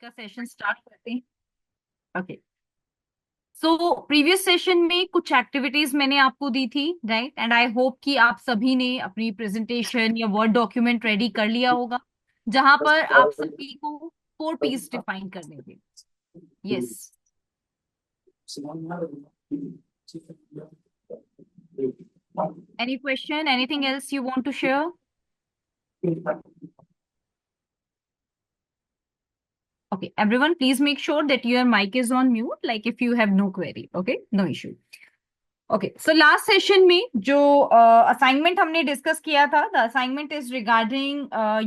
का session start करते हैं। ओके, सो प्रीवियस सेशन में कुछ एक्टिविटीज मैंने आपको दी थी, राइट? एंड आई होप कि आप सभी ने अपनी प्रेजेंटेशन या वर्ड डॉक्यूमेंट रेडी कर लिया होगा, जहां पर आप सभी को 4 पीस डिफाइन करने थे। Yes. Any question, anything else you want to share? Okay, everyone, please make sure that your mic is on mute, like if you have no query. Okay, no issue. Okay, so last session में जो assignment हमने discuss किया था, the assignment is regarding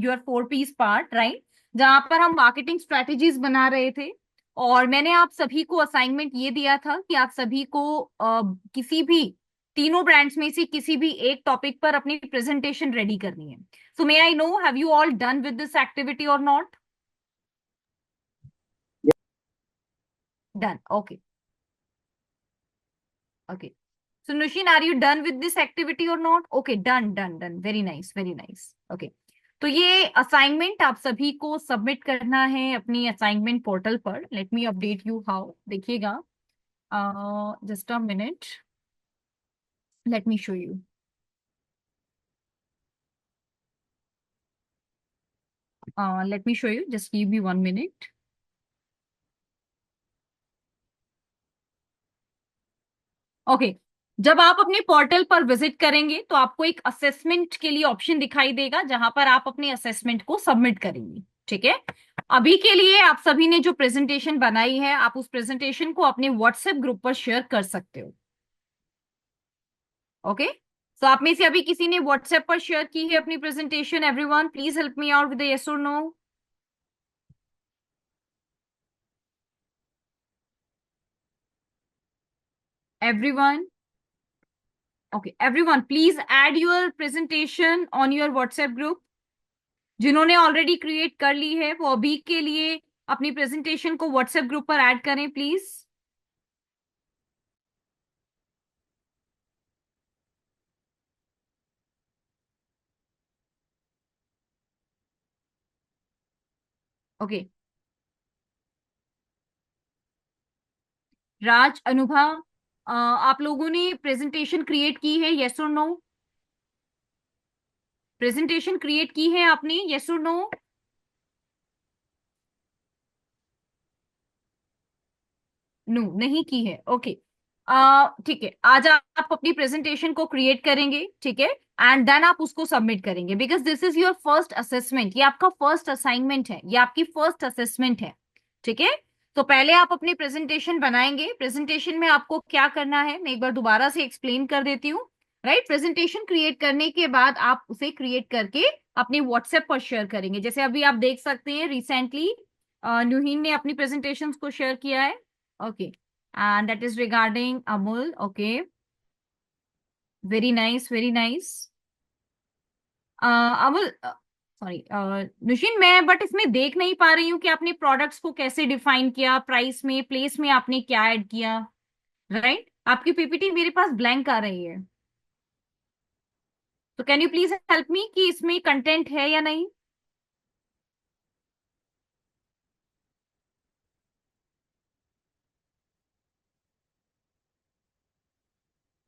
your 4 P's part, right? जहां पर हम marketing strategies बना रहे थे। और मैंने आप सभी को असाइनमेंट ये दिया था कि आप सभी को किसी भी तीनों ब्रांड्स में से किसी भी एक टॉपिक पर अपनी प्रेजेंटेशन रेडी करनी है। So may I know, have you all done with this activity और not? Done, okay. Okay. So Nushin, are you done with this activity or not? Okay, done, done, done. Very nice, very nice. Okay. तो ये assignment आप सभी को submit करना है अपनी assignment portal पर। Let me update you how, देखिएगा। Just a minute, let me show you. Let me show you, just give me 1 minute. Okay, जब आप अपने पोर्टल पर विजिट करेंगे तो आपको एक असेसमेंट के लिए ऑप्शन दिखाई देगा, जहां पर आप अपने असेसमेंट को सबमिट करेंगे। ठीक है, अभी के लिए आप सभी ने जो प्रेजेंटेशन बनाई है, आप उस प्रेजेंटेशन को अपने व्हाट्सएप ग्रुप पर शेयर कर सकते हो। ओके, सो आप में से अभी किसी ने व्हाट्सएप पर शेयर की है अपनी presentation? Everyone please help me out with yes और no. Everyone? Okay, everyone please add your presentation on your WhatsApp group. जिन्होंने ऑलरेडी क्रिएट कर ली है वो अभी के लिए अपनी प्रेजेंटेशन को व्हाट्सएप ग्रुप पर ऐड करें प्लीज। ओके, राज, अनुभा, आप लोगों ने प्रेजेंटेशन क्रिएट की है, यस और नो? प्रेजेंटेशन क्रिएट की है आपने, यस और नो? नो, नहीं की है। ओके, ठीक है, आज आप अपनी प्रेजेंटेशन को क्रिएट करेंगे, ठीक है? एंड देन आप उसको सबमिट करेंगे, because this is your first assessment. ये आपका फर्स्ट असाइनमेंट है, ये आपकी फर्स्ट असेसमेंट है। ठीक है, तो पहले आप अपनी प्रेजेंटेशन बनाएंगे। प्रेजेंटेशन में आपको क्या करना है, मैं एक बार दोबारा से एक्सप्लेन कर देती हूँ। राइट, प्रेजेंटेशन क्रिएट करने के बाद आप उसे क्रिएट करके अपने व्हाट्सएप पर शेयर करेंगे। जैसे अभी आप देख सकते हैं, रिसेंटली नुहीन ने अपनी प्रेजेंटेशन को शेयर किया है। Okay, and that is regarding Amul. Okay, very nice, very nice. Amul, sorry Nushin, मैं बट इसमें देख नहीं पा रही हूँ कि आपने प्रोडक्ट्स को कैसे डिफाइन किया, प्राइस में, प्लेस में आपने क्या ऐड किया। राइट, आपकी पीपीटी मेरे पास ब्लैंक आ रही है। तो कैन यू प्लीज हेल्प मी कि इसमें कंटेंट है या नहीं?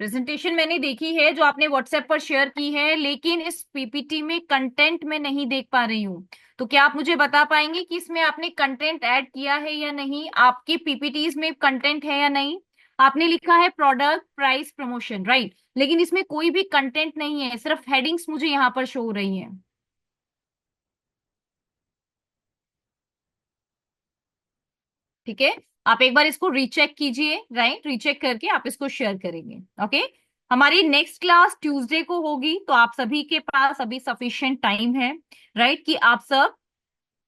प्रेजेंटेशन मैंने देखी है जो आपने व्हाट्सएप पर शेयर की है, लेकिन इस पीपीटी में कंटेंट में नहीं देख पा रही हूँ। तो क्या आप मुझे बता पाएंगे कि इसमें आपने कंटेंट ऐड किया है या नहीं? आपकी पीपीटीज में कंटेंट है या नहीं? आपने लिखा है प्रोडक्ट, प्राइस, प्रमोशन, राइट, लेकिन इसमें कोई भी कंटेंट नहीं है, सिर्फ हेडिंग्स मुझे यहाँ पर शो हो रही हैं। ठीक है, आप एक बार इसको रीचेक कीजिए, राइट? रीचेक करके आप इसको शेयर करेंगे। ओके, हमारी नेक्स्ट क्लास ट्यूसडे को होगी, तो आप सभी के पास अभी सफिशिएंट टाइम है, राइट, कि आप सब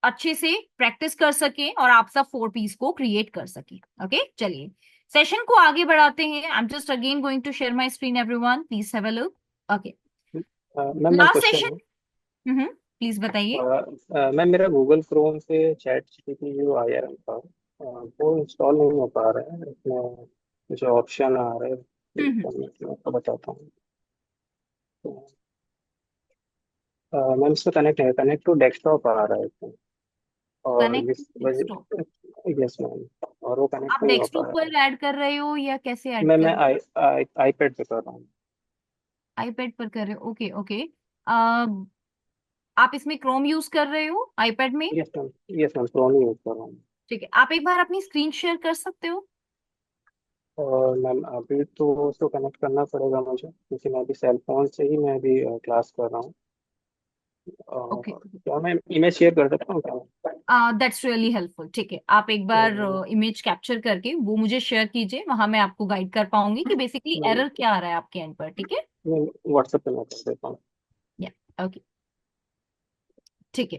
अच्छे से प्रैक्टिस कर सके और आप सब 4 पीस को क्रिएट कर सके। ओके, चलिए सेशन को आगे बढ़ाते हैं। I am just again going to share my screen, everyone please have a look. Okay, ma'am मैं लास्ट क्वेश्चन सेशन। है। प्लीज बताइए। मैम मेरा गूगल क्रोम से चैट जीपीटी जो आया था वो इंस्टॉल नहीं हो पा रहा है। इसमें जो ऑप्शन आ रहा है हम्म मैं आपको बताता हूँ। तो मैम इसमें कनेक्ट है, कनेक्ट टू डेस्कटॉप आ रहा है इसमें। और कनेक्ट जिस डेस्कटॉप। वजह, यस मैम, और वो कनेक्ट आप नहीं हो डेस्कटॉप पा रहा पर ऐड कर रहे हो या कैसे है। ऐड कर मैं रहे हो? आईपैड पे कर रहा हूँ। आईपैड पर कर रहे हो, ओके ओके। आप इसमें क्रोम यूज कर रहे हो आईपैड में? Yes ma'am, yes ma'am, Chrome ही यूज कर रहा हूँ। ठीक है, आप एक बार अपनी स्क्रीन शेयर कर सकते हो? और मैम अभी तो उसको कनेक्ट करना पड़ेगा मुझे, क्योंकि मैं अभी सेल फोन से ही मैं अभी क्लास कर रहा हूँ। ओके। क्या मैं इमेज शेयर कर सकता हूँ क्या? That's really helpful. ठीक है, आप एक बार तो इमेज कैप्चर करके वो मुझे शेयर कीजिए, वहां मैं आपको गाइड कर पाऊंगी कि बेसिकली मैं एरर क्या आ रहा है आपके एंड पर। ठीक है। व्हाट्सएप पे मैं कर देता हूँ। या, ओके, ठीक है।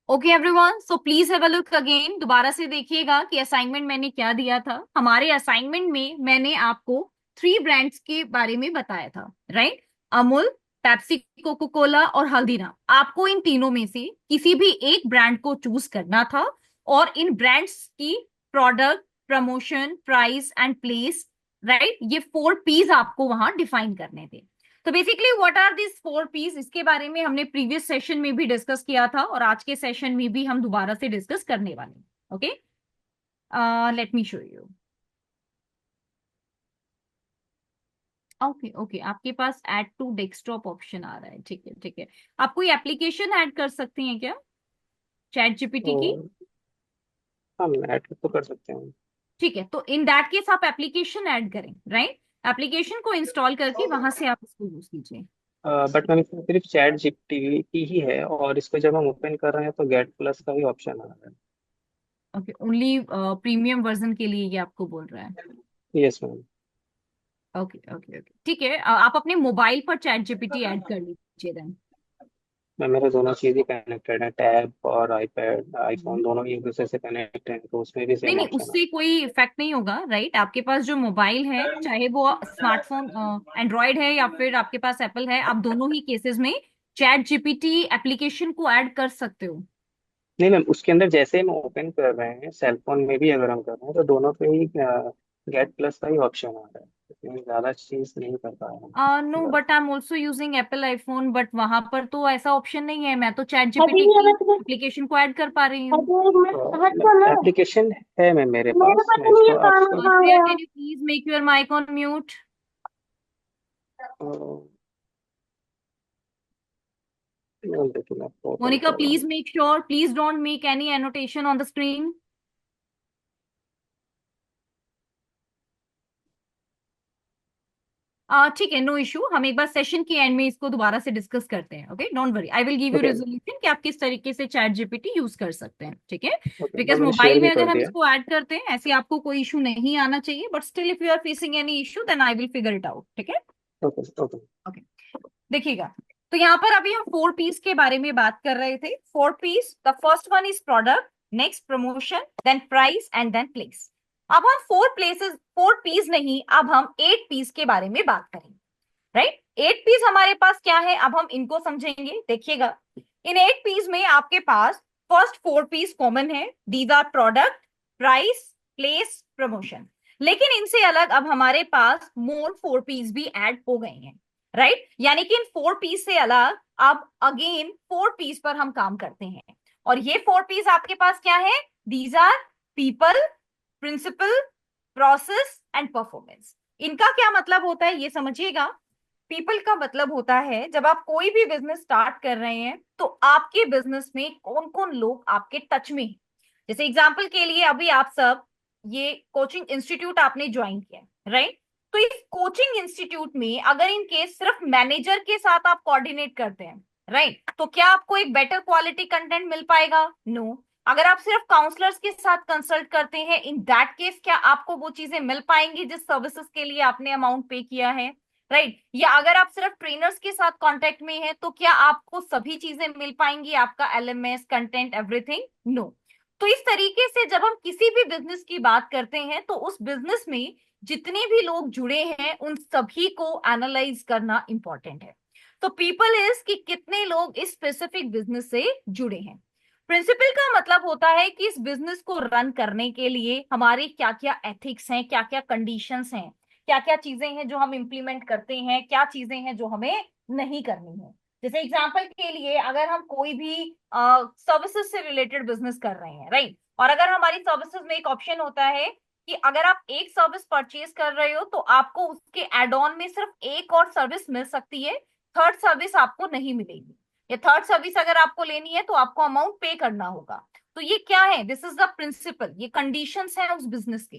Okay everyone, so please have a look again, दोबारा से देखिएगा कि असाइनमेंट मैंने क्या दिया था। हमारे असाइनमेंट में मैंने आपको 3 ब्रांड्स के बारे में बताया था, right? Amul, Pepsi, Coca Cola और हल्दीराम। आपको इन तीनों में से किसी भी एक ब्रांड को चूज करना था और इन ब्रांड्स की product, promotion, price and place, right, ये 4 P's आपको वहां डिफाइन करने थे। तो basically what are this 4 P's, इसके बारे में हमने प्रीवियस सेशन में भी डिस्कस किया था और आज के सेशन में भी हम दोबारा से डिस्कस करने वाले हैं। Okay, let me show you. Okay okay, आपके पास ऐड टू डेस्कटॉप ऑप्शन आ रहा है। ठीक है ठीक है। आप कोई एप्लीकेशन ऐड कर सकती हैं क्या चैट जीपीटी की? तो हम ऐड तो कर सकते हैं। ठीक है, तो इन दैट केस आप एप्लीकेशन ऐड करें, राइट? एप्लीकेशन को इंस्टॉल करके वहां से आप इसको यूज कीजिए। बट मैम इसमें सिर्फ चैट जीपीटी की ही है, और इसको जब हम ओपन कर रहे हैं तो गेट प्लस का ही ऑप्शन आ रहा ओके, ओनली प्रीमियम वर्जन के लिए ये आपको बोल रहा है? है। Yes ma'am. Okay okay okay, ठीक है। आप अपने मोबाइल पर चैट जीपीटी ऐड कर लीजिए देन। मैम मेरे दोनों चीज़ ही कनेक्टेड है, टैब और आईपैड आईफोन दोनों ही एक दूसरे से कनेक्ट हैं, तो उसमें भी नहीं सेम नहीं, ऑप्शन उससे कोई इफेक्ट नहीं होगा, राइट? आपके पास जो मोबाइल है, चाहे वो स्मार्टफोन एंड्रॉयड है या फिर आपके पास एप्पल है, आप दोनों ही केसेस में चैट जीपीटी एप्लीकेशन को ऐड कर सकते हो। नहीं मैम, उसके अंदर जैसे हम ओपन कर रहे हैं सेल फोन में भी अगर हम कर रहे हैं तो दोनों पे ही गेट प्लस का ही ऑप्शन आ रहा है, इसमें ज़्यादा चीज़ नहीं कर पा रहे नो, हैं। But I am also using Apple iPhone, but वहां पर तो ऐसा ऑप्शन नहीं है। मैं तो चैट अभी जीपीटी ये की बस एप्लीकेशन को ऐड कर पा रही हूँ। अभी एक मिनट हट जाओ ना। एप्लीकेशन है मैम मेरे मेरे पास, मैं पता नहीं ये इसको काम आपको कहाँ श्रेया, गया। Can you please make your mic on mute? देखिए मैं आपको ओपन मोनिका, कर रहा प्लीज हूँ। Make sure, please don't make any annotation on the screen. ठीक है, नो इशू, हम एक बार सेशन के एंड में इसको दोबारा से डिस्कस करते हैं। Okay, don't worry, I will give you okay resolution कि आप किस तरीके से चैट जीपीटी यूज कर सकते हैं। ठीक है, ओके मैम, बिकॉज मैंने शेयर मोबाइल भी में अगर कर हम दिया। इसको ऐड करते हैं, ऐसे आपको कोई इशू नहीं आना चाहिए, but still if you are facing any issue then I will figure it out. ठीक है। Okay okay. ओके, देखिएगा, तो यहाँ पर अभी हम 4 P's के बारे में बात कर रहे थे। 4 P's, the first one is product, next promotion, then price and then place. अब हम 4 P's नहीं, अब हम 8 P's के बारे में बात करेंगे, राइट? 8 P's हमारे पास क्या है, अब हम इनको समझेंगे। देखिएगा, इन 8 P's में आपके पास फर्स्ट 4 P's कॉमन है। These are product, price, place, promotion. लेकिन इनसे अलग अब हमारे पास मोर 4 P's भी ऐड हो गए हैं, राइट? यानी कि इन 4 P's से अलग अब अगेन 4 P's पर हम काम करते हैं। और ये 4 P's आपके पास क्या है? These are people, principle, process and performance. इनका क्या मतलब होता है ये समझिएगा। पीपल का मतलब होता है, जब आप कोई भी बिजनेस स्टार्ट कर रहे हैं तो आपके बिजनेस में कौन कौन लोग आपके टच में हैं। जैसे एग्जांपल के लिए अभी आप सब ये कोचिंग इंस्टीट्यूट आपने ज्वाइन किया, राइट? तो इस कोचिंग इंस्टीट्यूट में अगर इन केस सिर्फ मैनेजर के साथ आप कोऑर्डिनेट करते हैं, राइट, तो क्या आपको एक बेटर क्वालिटी कंटेंट मिल पाएगा? नो। अगर आप सिर्फ काउंसलर्स के साथ कंसल्ट करते हैं, इन दैट केस क्या आपको वो चीजें मिल पाएंगी जिस सर्विसेज के लिए आपने अमाउंट पे किया है, राइट? या अगर आप सिर्फ ट्रेनर्स के साथ कांटेक्ट में हैं तो क्या आपको सभी चीजें मिल पाएंगी, आपका एलएमएस, कंटेंट, एवरीथिंग? नो। तो इस तरीके से जब हम किसी भी बिजनेस की बात करते हैं तो उस बिजनेस में जितने भी लोग जुड़े हैं उन सभी को एनालाइज करना इंपॉर्टेंट है। तो पीपल इज कि कितने लोग इस स्पेसिफिक बिजनेस से जुड़े हैं। प्रिंसिपल का मतलब होता है कि इस बिजनेस को रन करने के लिए हमारे क्या क्या एथिक्स हैं, क्या क्या कंडीशंस हैं, क्या क्या चीजें हैं जो हम इंप्लीमेंट करते हैं, क्या चीजें हैं जो हमें नहीं करनी है। जैसे एग्जांपल के लिए अगर हम कोई भी सर्विसेज से रिलेटेड बिजनेस कर रहे हैं, राइट, और अगर हमारी सर्विसेज में एक ऑप्शन होता है कि अगर आप एक सर्विस परचेज कर रहे हो तो आपको उसके एड ऑन में सिर्फ एक और सर्विस मिल सकती है, थर्ड सर्विस आपको नहीं मिलेगी। या थर्ड सर्विस अगर आपको लेनी है तो आपको अमाउंट पे करना होगा। तो ये क्या है, दिस इज द प्रिंसिपल, ये कंडीशंस है उस बिजनेस के।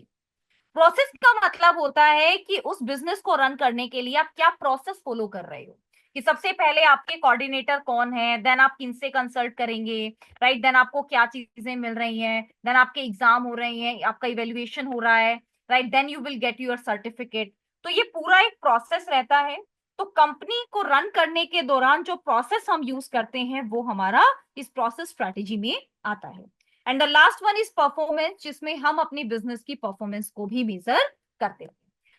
प्रोसेस का मतलब होता है कि उस बिजनेस को रन करने के लिए आप क्या प्रोसेस फॉलो कर रहे हो, कि सबसे पहले आपके कोऑर्डिनेटर कौन है, देन आप किनसे कंसल्ट करेंगे, राइट, देन आपको क्या चीजें मिल रही हैं, देन आपके एग्जाम हो रहे हैं, आपका इवेल्युएशन हो रहा है, right, then you will get your certificate. तो ये पूरा एक प्रोसेस रहता है। तो कंपनी को रन करने के दौरान जो प्रोसेस हम यूज करते हैं वो हमारा इस प्रोसेस स्ट्रेटेजी में आता है। And the last one is performance, जिसमें हम अपनी बिजनेस की परफॉर्मेंस को भी मेजर करते हैं।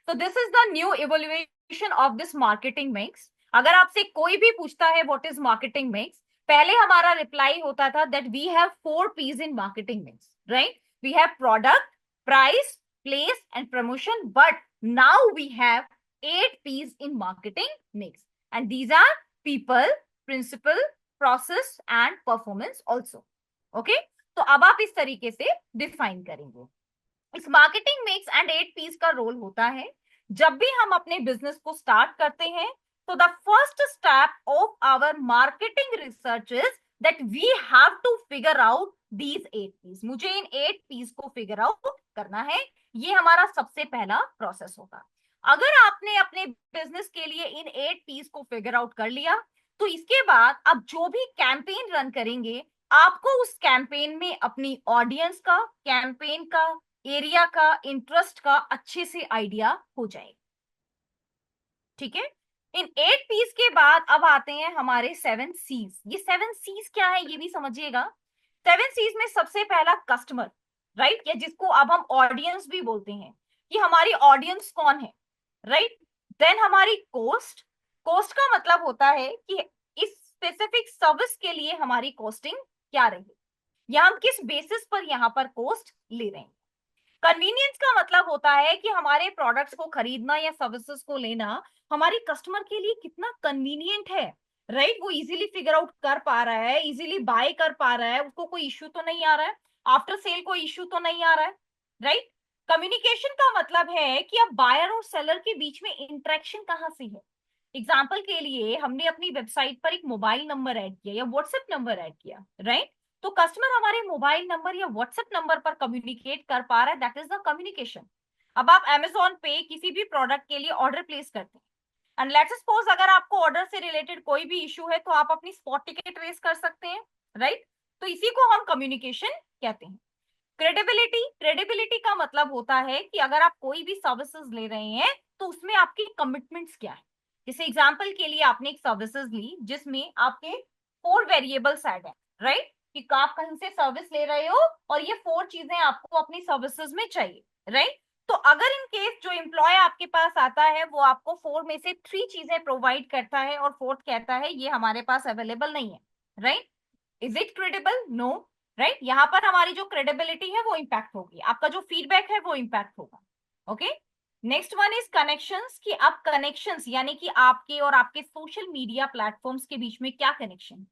तो this is the new evolution of this marketing mix. अगर आपसे कोई भी पूछता है व्हाट इज मार्केटिंग मिक्स, पहले हमारा रिप्लाई होता था that we have 4 P's in marketing mix, right, we have product, price, place and promotion, but now we have 8 P's in marketing mix, and these are people, principle, process and performance also. Okay, तो अब आप इस तरीके से define करेंगे। इस marketing mix and 8 P's का role होता है जब भी हम अपने बिजनेस को स्टार्ट करते हैं, तो the first step of our marketing research is that we have to figure out these 8 P's। मुझे इन 8 P's को फिगर आउट करना है, ये हमारा सबसे पहला प्रोसेस होगा। अगर आपने अपने बिजनेस के लिए इन 8 P's को फिगर आउट कर लिया, तो इसके बाद अब जो भी कैंपेन रन करेंगे, आपको उस कैंपेन में अपनी ऑडियंस का, कैंपेन का, एरिया का, इंटरेस्ट का अच्छे से आइडिया हो जाएगा। ठीक है, इन 8 P's के बाद अब आते हैं हमारे 7 C's। ये 7 C's क्या है ये भी समझिएगा। 7 C's में सबसे पहला कस्टमर, राइट, या जिसको अब हम ऑडियंस भी बोलते हैं, कि हमारी ऑडियंस कौन है, राइट। देन हमारी कॉस्ट, कॉस्ट का मतलब होता है कि इस स्पेसिफिक सर्विस के लिए हमारी कॉस्टिंग क्या रही, या हम किस बेसिस पर यहाँ पर कॉस्ट ले रहे हैं। कन्वीनियंस का मतलब होता है कि हमारे प्रोडक्ट्स को खरीदना या सर्विसेज को लेना हमारे कस्टमर के लिए कितना कन्वीनियंट है, राइट, वो इजीली फिगर आउट कर पा रहा है, इजीली बाय कर पा रहा है, उसको कोई इश्यू तो नहीं आ रहा है, आफ्टर सेल कोई इश्यू तो नहीं आ रहा है, राइट। कम्युनिकेशन का मतलब है कि अब बायर और सेलर के बीच में इंटरेक्शन कहाँ से है। एग्जाम्पल के लिए हमने अपनी वेबसाइट पर एक मोबाइल नंबर ऐड किया या व्हाट्सएप नंबर ऐड किया, राइट, तो कस्टमर हमारे मोबाइल नंबर या व्हाट्सएप नंबर पर कम्युनिकेट कर पा रहा है, दैट इज द कम्युनिकेशन। अब आप अमेजोन पे किसी भी प्रोडक्ट के लिए ऑर्डर प्लेस करते हैं, एंड लेट्स सपोज अगर आपको ऑर्डर से रिलेटेड कोई भी इशू है तो आप अपनी स्पॉट टिकट रेस कर सकते हैं, राइट। तो इसी को हम कम्युनिकेशन कहते हैं। क्रेडिबिलिटी, क्रेडिबिलिटी का मतलब होता है कि अगर आप कोई भी सर्विसेज ले रहे हैं तो उसमें आपकी कमिटमेंट्स क्या है। जैसे एग्जांपल के लिए आपने एक सर्विसेज ली जिसमें आपके 4 वेरिएबल्स ऐड है, राइट, कि आप कहीं से सर्विस ले रहे हो और ये 4 चीजें आपको अपनी सर्विसेज में चाहिए, राइट। तो अगर इन केस जो एम्प्लॉय आपके पास आता है वो आपको 4 में से 3 चीजें प्रोवाइड करता है और फोर्थ कहता है ये हमारे पास अवेलेबल नहीं है, right, is it credible? No, right. यहाँ पर हमारी जो क्रेडिबिलिटी है वो इम्पैक्ट होगी, आपका जो फीडबैक है वो इम्पैक्ट होगा। Okay, next one is connections, कि आप कनेक्शंस यानी कि आपके और आपके सोशल मीडिया प्लेटफॉर्म्स के बीच में क्या कनेक्शन।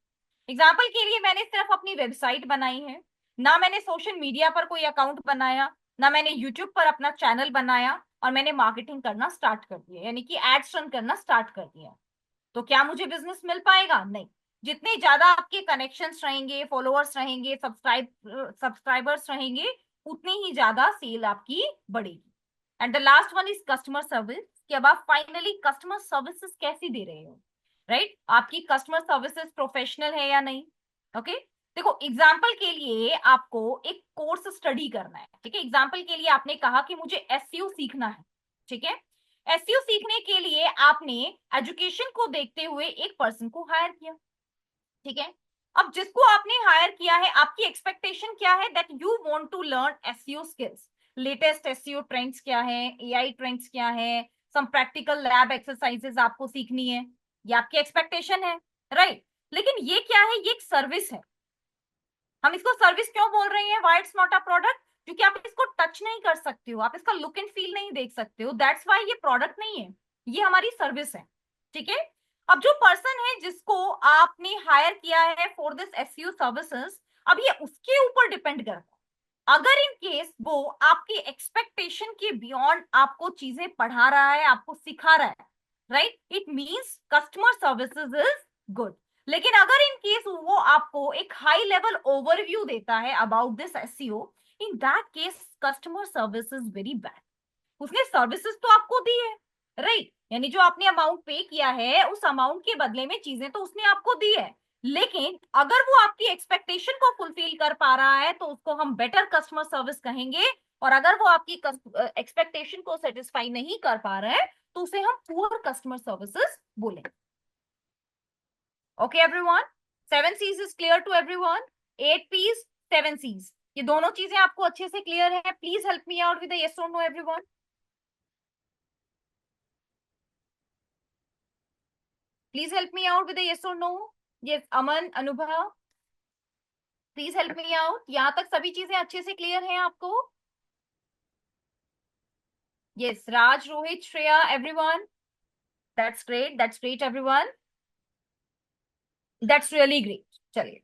एग्जाम्पल के लिए मैंने सिर्फ अपनी वेबसाइट बनाई है, ना मैंने सोशल मीडिया पर कोई अकाउंट बनाया, ना मैंने यूट्यूब पर अपना चैनल बनाया, और मैंने मार्केटिंग करना स्टार्ट कर दिया यानी कि एड्स रन करना स्टार्ट कर दिया, तो क्या मुझे बिजनेस मिल पाएगा? नहीं। जितने ज्यादा आपके कनेक्शंस रहेंगे, फॉलोअर्स रहेंगे, सब्सक्राइबर्स रहेंगे, उतनी ही ज्यादा सेल आपकी बढ़ेगी। And the last one is customer service, कि अब आप फाइनली कस्टमर सर्विसेज कैसी दे रहे हो, राइट, आपकी कस्टमर सर्विसेज प्रोफेशनल है या नहीं। ओके, देखो एग्जाम्पल के लिए आपको एक कोर्स स्टडी करना है, ठीक है, एग्जाम्पल के लिए आपने कहा कि मुझे एसईओ सीखना है, ठीक है। एसईओ सीखने के लिए आपने एजुकेशन को देखते हुए एक पर्सन को हायर किया, ठीक है। अब जिसको आपने हायर किया है, आपकी एक्सपेक्टेशन क्या है, that you want to learn SEO skills, latest SEO trends क्या है, एआई ट्रेंड्स क्या है, सम प्रैक्टिकल लैब एक्सरसाइजेस आपको सीखनी है, ये आपकी एक्सपेक्टेशन है, राइट। लेकिन ये क्या है, ये एक सर्विस है। हम इसको सर्विस क्यों बोल रहे हैं, why it's not a product, क्योंकि आप इसको टच नहीं कर सकते हो, आप इसका लुक एंड फील नहीं देख सकते हो, दैट्स व्हाई ये प्रोडक्ट नहीं है, ये हमारी सर्विस है, ठीक है। अब जो पर्सन है जिसको आपने हायर किया है फॉर दिस एसईओ सर्विसेज, अब ये उसके ऊपर डिपेंड करता है। अगर इन केस वो आपकी एक्सपेक्टेशन के बियॉन्ड आपको चीजें पढ़ा रहा है, आपको सिखा रहा है, right, it means customer services is good. लेकिन अगर इन केस वो आपको एक हाई लेवल ओवरव्यू देता है about this SEO, in that case customer service is very bad. उसने सर्विसेज तो आपको दी है, राइट, यानी जो आपने अमाउंट पे किया है उस अमाउंट के बदले में चीजें तो उसने आपको दी है, लेकिन अगर वो आपकी एक्सपेक्टेशन को फुलफिल कर पा रहा है तो उसको हम बेटर कस्टमर सर्विस कहेंगे, और अगर वो आपकी एक्सपेक्टेशन को सेटिस्फाई नहीं कर पा रहा है तो उसे हम पुअर कस्टमर सर्विसेज बोलेंगे। Okay everyone, 7 C's is clear to everyone? 8 P's, 7 C's, ये दोनों चीजें आपको अच्छे से क्लियर है? Please help me out with yes और no everyone. Please help me out with a yes or no. Yes, Aman, Anubha, please help me out. यहाँ तक सभी चीजें अच्छे से क्लियर हैं आपको? Yes, Raj, Rohit, Shreya, everyone. That's great. That's great, everyone. That's really great. चलिए,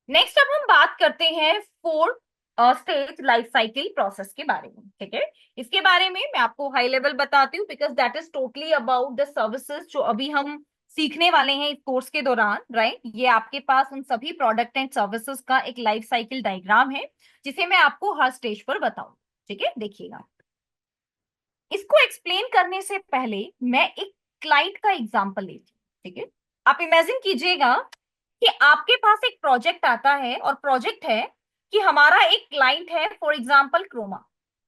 next अब हम बात करते हैं 4 स्टेज लाइफ साइकिल प्रोसेस के बारे में। ठीक है, इसके बारे में मैं आपको हाई लेवल बताती हूँ because that is totally about the services जो अभी हम सीखने वाले हैं इस कोर्स के दौरान, राइट। ये आपके पास उन सभी प्रोडक्ट एंड सर्विसेज का एक लाइफ साइकिल डायग्राम है जिसे मैं आपको हर स्टेज पर बताऊं। ठीक है, देखिएगा, इसको एक्सप्लेन करने से पहले मैं एक क्लाइंट का एग्जांपल लेती हूँ। ठीक है, आप इमेजिन कीजिएगा कि आपके पास एक प्रोजेक्ट आता है और प्रोजेक्ट है कि हमारा एक क्लाइंट है, फॉर एग्जांपल क्रोमा।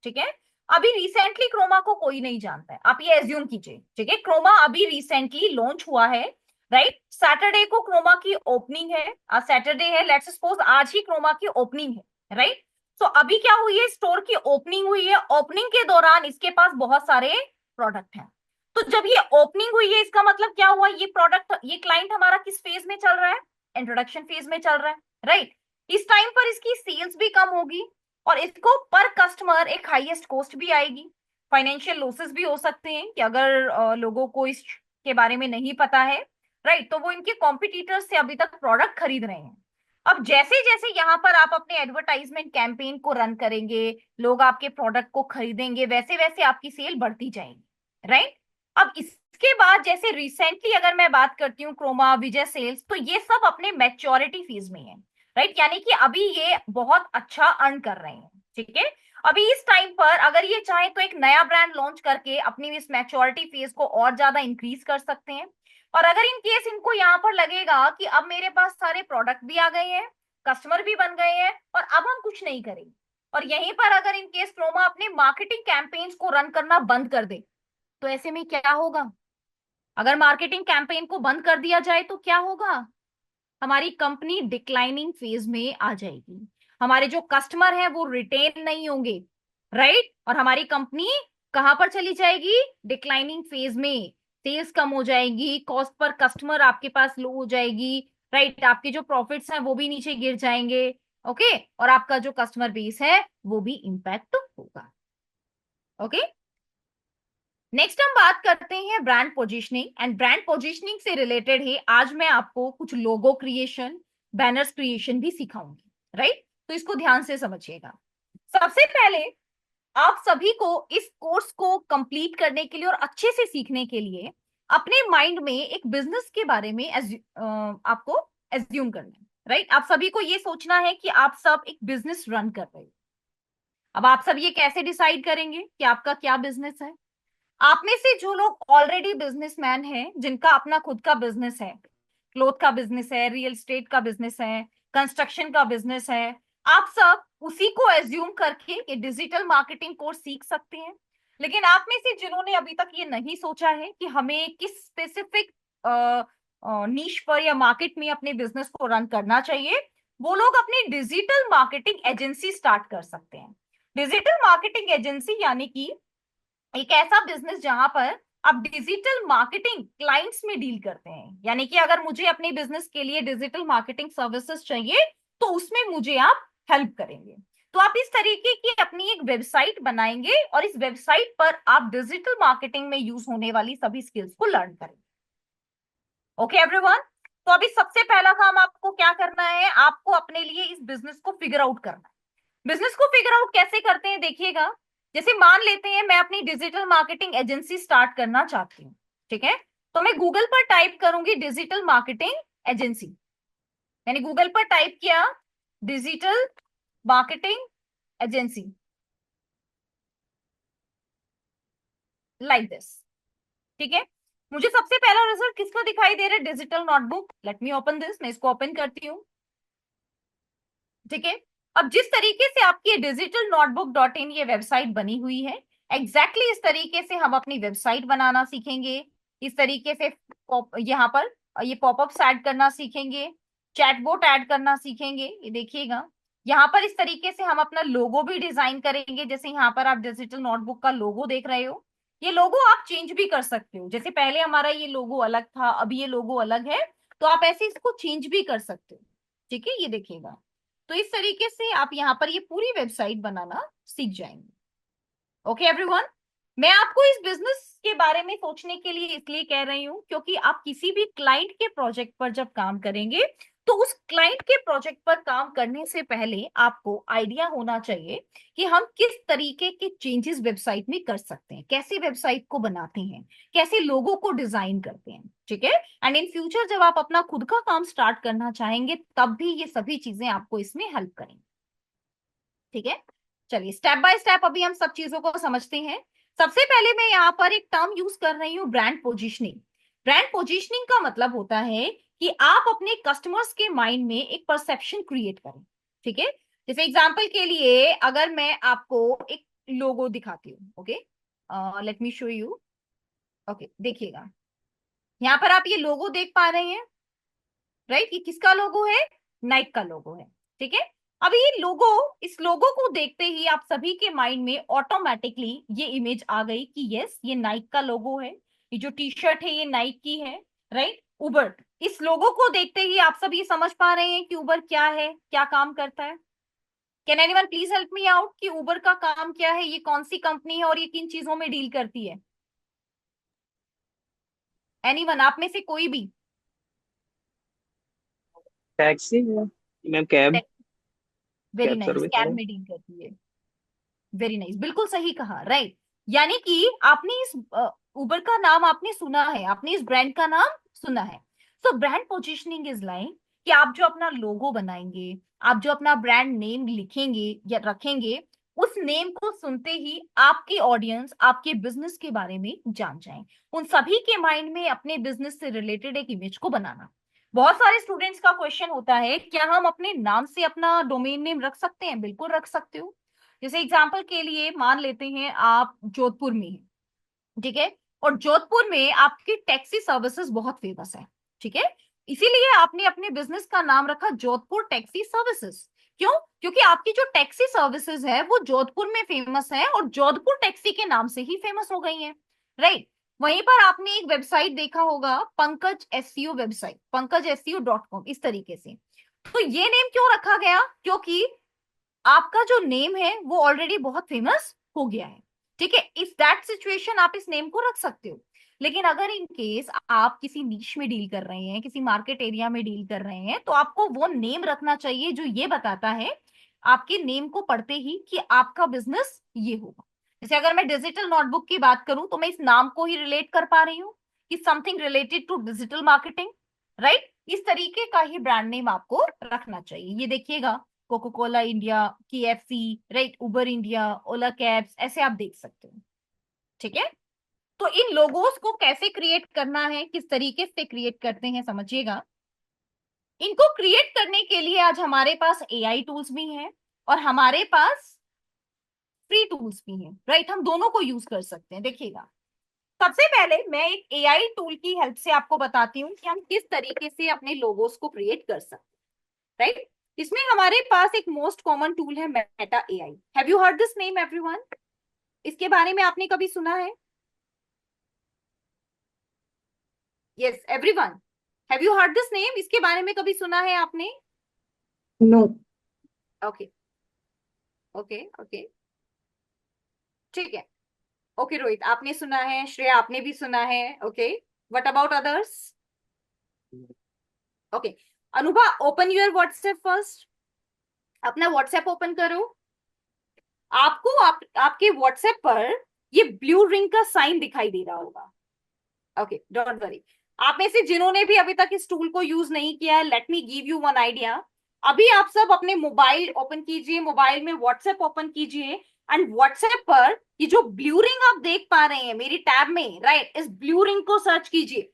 ठीक है, अभी रिसेंटली क्रोमा को कोई नहीं जानता है, आप ये एज्यूम कीजिए। ठीक है, क्रोमा अभी रिसेंटली लॉन्च हुआ है, राइट। सैटरडे को क्रोमा की ओपनिंग है, आज सैटरडे है, लेट्स सपोज आज ही क्रोमा की ओपनिंग है, राइट। तो अभी क्या हुई है, स्टोर की ओपनिंग हुई है, ओपनिंग के दौरान इसके पास बहुत सारे प्रोडक्ट हैं। तो जब ये ओपनिंग हुई है इसका मतलब क्या हुआ, ये प्रोडक्ट, ये क्लाइंट हमारा किस फेज में चल रहा है, इंट्रोडक्शन फेज में चल रहा है, राइट। इस टाइम पर इसकी सेल्स भी कम होगी और इसको पर कस्टमर एक हाईएस्ट कॉस्ट भी आएगी, फाइनेंशियल लॉसेस भी हो सकते हैं कि अगर लोगों को इसके बारे में नहीं पता है, राइट, तो वो इनके कॉम्पिटिटर्स से अभी तक प्रोडक्ट खरीद रहे हैं। अब जैसे जैसे यहाँ पर आप अपने एडवर्टाइजमेंट कैंपेन को रन करेंगे, लोग आपके प्रोडक्ट को खरीदेंगे, वैसे वैसे आपकी सेल बढ़ती जाएगी, राइट। अब इसके बाद जैसे रिसेंटली अगर मैं बात करती हूँ क्रोमा, विजय सेल्स, तो ये सब अपने मैच्योरिटी फेज में है, राइट, यानी कि अभी ये बहुत अच्छा अर्न कर रहे हैं। ठीक है, अभी इस टाइम पर अगर ये चाहे तो एक नया ब्रांड लॉन्च करके अपनी इस मैच्योरिटी फेज को और ज्यादा इंक्रीज कर सकते हैं। और अगर इन केस इनको यहाँ पर लगेगा कि अब मेरे पास सारे प्रोडक्ट भी आ गए हैं, कस्टमर भी बन गए हैं और अब हम कुछ नहीं करेंगे, और यहीं पर अगर इन केस क्रोमा अपने मार्केटिंग कैंपेन्स को रन करना बंद कर दे, तो ऐसे में क्या होगा, अगर मार्केटिंग कैंपेन को बंद कर दिया जाए तो क्या होगा, हमारी कंपनी डिक्लाइनिंग फेज में आ जाएगी, हमारे जो कस्टमर हैं वो रिटेन नहीं होंगे, राइट, और हमारी कंपनी कहां पर चली जाएगी, डिक्लाइनिंग फेज में, सेल्स कम हो जाएगी, कॉस्ट पर कस्टमर आपके पास लो हो जाएगी, राइट, आपके जो प्रॉफिट्स हैं वो भी नीचे गिर जाएंगे, ओके, और आपका जो कस्टमर बेस है वो भी इंपैक्ट होगा। ओके, नेक्स्ट हम बात करते हैं brand positioning, and brand positioning से रिलेटेड है आज मैं आपको कुछ लोगो क्रिएशन, बैनर्स क्रिएशन भी सिखाऊंगी, राइट, तो इसको ध्यान से समझिएगा। सबसे पहले आप सभी को इस कोर्स को कंप्लीट करने के लिए और अच्छे से सीखने के लिए अपने माइंड में एक बिजनेस के बारे में आपको एज्यूम करना है, राइट। आप सभी को ये सोचना है कि आप सब एक बिजनेस रन कर रहे हो। अब आप सब ये कैसे डिसाइड करेंगे कि आपका क्या बिजनेस है, आप में से जो लोग ऑलरेडी बिजनेसमैन हैं, जिनका अपना खुद का बिजनेस है, क्लोथ का बिजनेस है, रियल एस्टेट का बिजनेस है, कंस्ट्रक्शन का बिजनेस है, आप सब उसी को एज्यूम करके ये डिजिटल मार्केटिंग कोर्स सीख सकते हैं। लेकिन आप में से जिन्होंने अभी तक ये नहीं सोचा है कि हमें किस स्पेसिफिक नीश पर या मार्केट में अपने बिजनेस को रन करना चाहिए, वो लोग अपनी डिजिटल मार्केटिंग एजेंसी स्टार्ट कर सकते हैं। डिजिटल मार्केटिंग एजेंसी यानी कि एक ऐसा बिजनेस जहां पर आप डिजिटल मार्केटिंग क्लाइंट्स में डील करते हैं, यानी कि अगर मुझे अपने बिजनेस के लिए डिजिटल मार्केटिंग सर्विसेज चाहिए तो उसमें मुझे आप हेल्प करेंगे। तो आप इस तरीके की अपनी एक वेबसाइट बनाएंगे और इस वेबसाइट पर आप डिजिटल मार्केटिंग में यूज होने वाली सभी स्किल्स को लर्न करेंगे। Okay everyone. तो अभी सबसे पहला काम आपको क्या करना है, आपको अपने लिए इस बिजनेस को फिगर आउट करना है। बिजनेस को फिगर आउट कैसे करते हैं देखिएगा। जैसे मान लेते हैं मैं अपनी डिजिटल मार्केटिंग एजेंसी स्टार्ट करना चाहती हूँ, ठीक है। तो मैं गूगल पर टाइप करूंगी डिजिटल मार्केटिंग एजेंसी। मैंने गूगल पर टाइप किया digital marketing agency, like this, ठीक है। मुझे सबसे पहला रिजल्ट किसका दिखाई दे रहा है, digital notebook. Let me open this, मैं इसको ओपन करती हूँ, ठीक है। अब जिस तरीके से आपकी डिजिटल नोटबुक डॉट इन ये वेबसाइट बनी हुई है, एग्जैक्टली इस तरीके से हम अपनी वेबसाइट बनाना सीखेंगे। इस तरीके से यहाँ पर ये पॉपअप्स ऐड करना सीखेंगे, चैटबॉट ऐड करना सीखेंगे। ये देखिएगा, यहाँ पर इस तरीके से हम अपना लोगो भी डिजाइन करेंगे। जैसे यहाँ पर आप डिजिटल नोटबुक का लोगो देख रहे हो, ये लोगो आप चेंज भी कर सकते हो। जैसे पहले हमारा ये लोगो अलग था, अभी ये लोगो अलग है, तो आप ऐसे इसको चेंज भी कर सकते हो, ठीक है। ये देखिएगा, तो इस तरीके से आप यहाँ पर ये पूरी वेबसाइट बनाना सीख जाएंगे। Okay everyone. मैं आपको इस बिजनेस के बारे में सोचने के लिए इसलिए कह रही हूँ क्योंकि आप किसी भी क्लाइंट के प्रोजेक्ट पर जब काम करेंगे, तो उस क्लाइंट के प्रोजेक्ट पर काम करने से पहले आपको आइडिया होना चाहिए कि हम किस तरीके के चेंजेस वेबसाइट में कर सकते हैं, कैसे वेबसाइट को बनाते हैं, कैसे लोगों को डिजाइन करते हैं, ठीक है। एंड इन फ्यूचर जब आप अपना खुद का काम स्टार्ट करना चाहेंगे, तब भी ये सभी चीजें आपको इसमें हेल्प करेंगी, ठीक है। चलिए स्टेप बाय स्टेप अभी हम सब चीजों को समझते हैं। सबसे पहले मैं यहाँ पर एक टर्म यूज कर रही हूँ, ब्रांड पोजिशनिंग। ब्रांड पोजिशनिंग का मतलब होता है कि आप अपने कस्टमर्स के माइंड में एक परसेप्शन क्रिएट करें, ठीक है। जैसे एग्जांपल के लिए अगर मैं आपको एक लोगो दिखाती हूँ, okay, let me show you. Okay देखिएगा, यहाँ पर आप ये लोगो देख पा रहे हैं, राइट। ये किसका लोगो है, नाइक का लोगो है, ठीक है। अब ये लोगो, इस लोगो को देखते ही आप सभी के माइंड में ऑटोमेटिकली ये इमेज आ गई कि यस ये नाइक का लोगो है, ये जो टी शर्ट है ये नाइक की है, राइट। उबर, इस लोगो को देखते ही आप सभी समझ पा रहे हैं कि उबर क्या है, क्या काम करता है। Can anyone please help me out कि उबर का काम क्या है, ये कौन सी कंपनी है और ये किन चीजों में डील करती है। एनीवन, आप में से कोई भी। टैक्सी है ma'am, cab, very cab nice, service cab है। में डील करती है। वेरी नाइस, बिल्कुल सही कहा, राइट। यानी कि आपने इस उबर का नाम आपने सुना है, आपने इस ब्रांड का नाम सुना है। So brand positioning is like कि आप जो अपना लोगो बनाएंगे, आप जो अपना ब्रांड नेम लिखेंगे या रखेंगे, उस नेम को सुनते ही आपकी ऑडियंस आपके बिजनेस के बारे में जान जाए। उन सभी के माइंड में अपने बिजनेस से रिलेटेड एक इमेज को बनाना। बहुत सारे स्टूडेंट्स का क्वेश्चन होता है, क्या हम अपने नाम से अपना डोमेन नेम रख सकते हैं? बिल्कुल रख सकते हो। जैसे एग्जाम्पल के लिए मान लेते हैं आप जोधपुर में हैं, ठीक है, और जोधपुर में आपकी टैक्सी सर्विसेज बहुत फेमस है, ठीक है। इसीलिए आपने अपने बिजनेस का नाम रखा जोधपुर टैक्सी सर्विसेज। क्यों? क्योंकि आपकी जो टैक्सी सर्विसेज है वो जोधपुर में फेमस है और जोधपुर टैक्सी के नाम से ही फेमस हो गई है, राइट। वहीं पर आपने एक वेबसाइट देखा होगा, पंकज एसईओ वेबसाइट, pankajseo.com, इस तरीके से। तो ये नेम क्यों रखा गया? क्योंकि आपका जो नेम है वो ऑलरेडी बहुत फेमस हो गया है, ठीक है। इस दैट सिचुएशन आप इस नेम को रख सकते हो। लेकिन अगर इन केस आप किसी नीश में डील कर रहे हैं, किसी मार्केट एरिया में डील कर रहे हैं, तो आपको वो नेम रखना चाहिए जो ये बताता है आपके नेम को पढ़ते ही कि आपका बिजनेस ये होगा। जैसे अगर मैं डिजिटल नोटबुक की बात करूं, तो मैं इस नाम को ही रिलेट कर पा रही हूँ कि something related to digital marketing, right. इस तरीके का ही ब्रांड नेम आपको रखना चाहिए। ये देखिएगा, Coca Cola India, KFC, right, Uber India, Ola cabs, ऐसे आप देख सकते हो, ठीक है। तो इन लोगोस को कैसे क्रिएट करना है, किस तरीके से क्रिएट करते हैं, समझिएगा। इनको क्रिएट करने के लिए आज हमारे पास AI टूल्स भी हैं और हमारे पास फ्री टूल्स भी हैं, राइट। हम दोनों को यूज कर सकते हैं। देखिएगा, सबसे पहले मैं एक AI टूल की हेल्प से आपको बताती हूँ कि हम किस तरीके से अपने लोगोस को क्रिएट कर सकते हैं, राइट। इसमें हमारे पास एक मोस्ट कॉमन टूल है, Meta AI। Have you heard this name everyone? इसके बारे में आपने कभी सुना है? Yes everyone, have you heard this name? इसके बारे में कभी सुना है आपने? नो। ओके, ओके, ओके, ठीक है। ओके रोहित, आपने सुना है, श्रेया आपने भी सुना है, okay. What about others? Okay Anubha, open your WhatsApp first. अपना व्हाट्सएप ओपन करो। आपको आपके व्हाट्सएप पर ये ब्लू रिंग का साइन दिखाई दे रहा होगा। Okay don't worry. आप में से जिन्होंने भी अभी तक इस टूल को यूज नहीं किया है, let me give you one idea. अभी आप सब अपने मोबाइल ओपन कीजिए, मोबाइल में व्हाट्सएप ओपन कीजिए, एंड व्हाट्सएप पर ये जो ब्लू रिंग आप देख पा रहे हैं मेरी टैब में, राइट, इस ब्लू रिंग को सर्च कीजिए।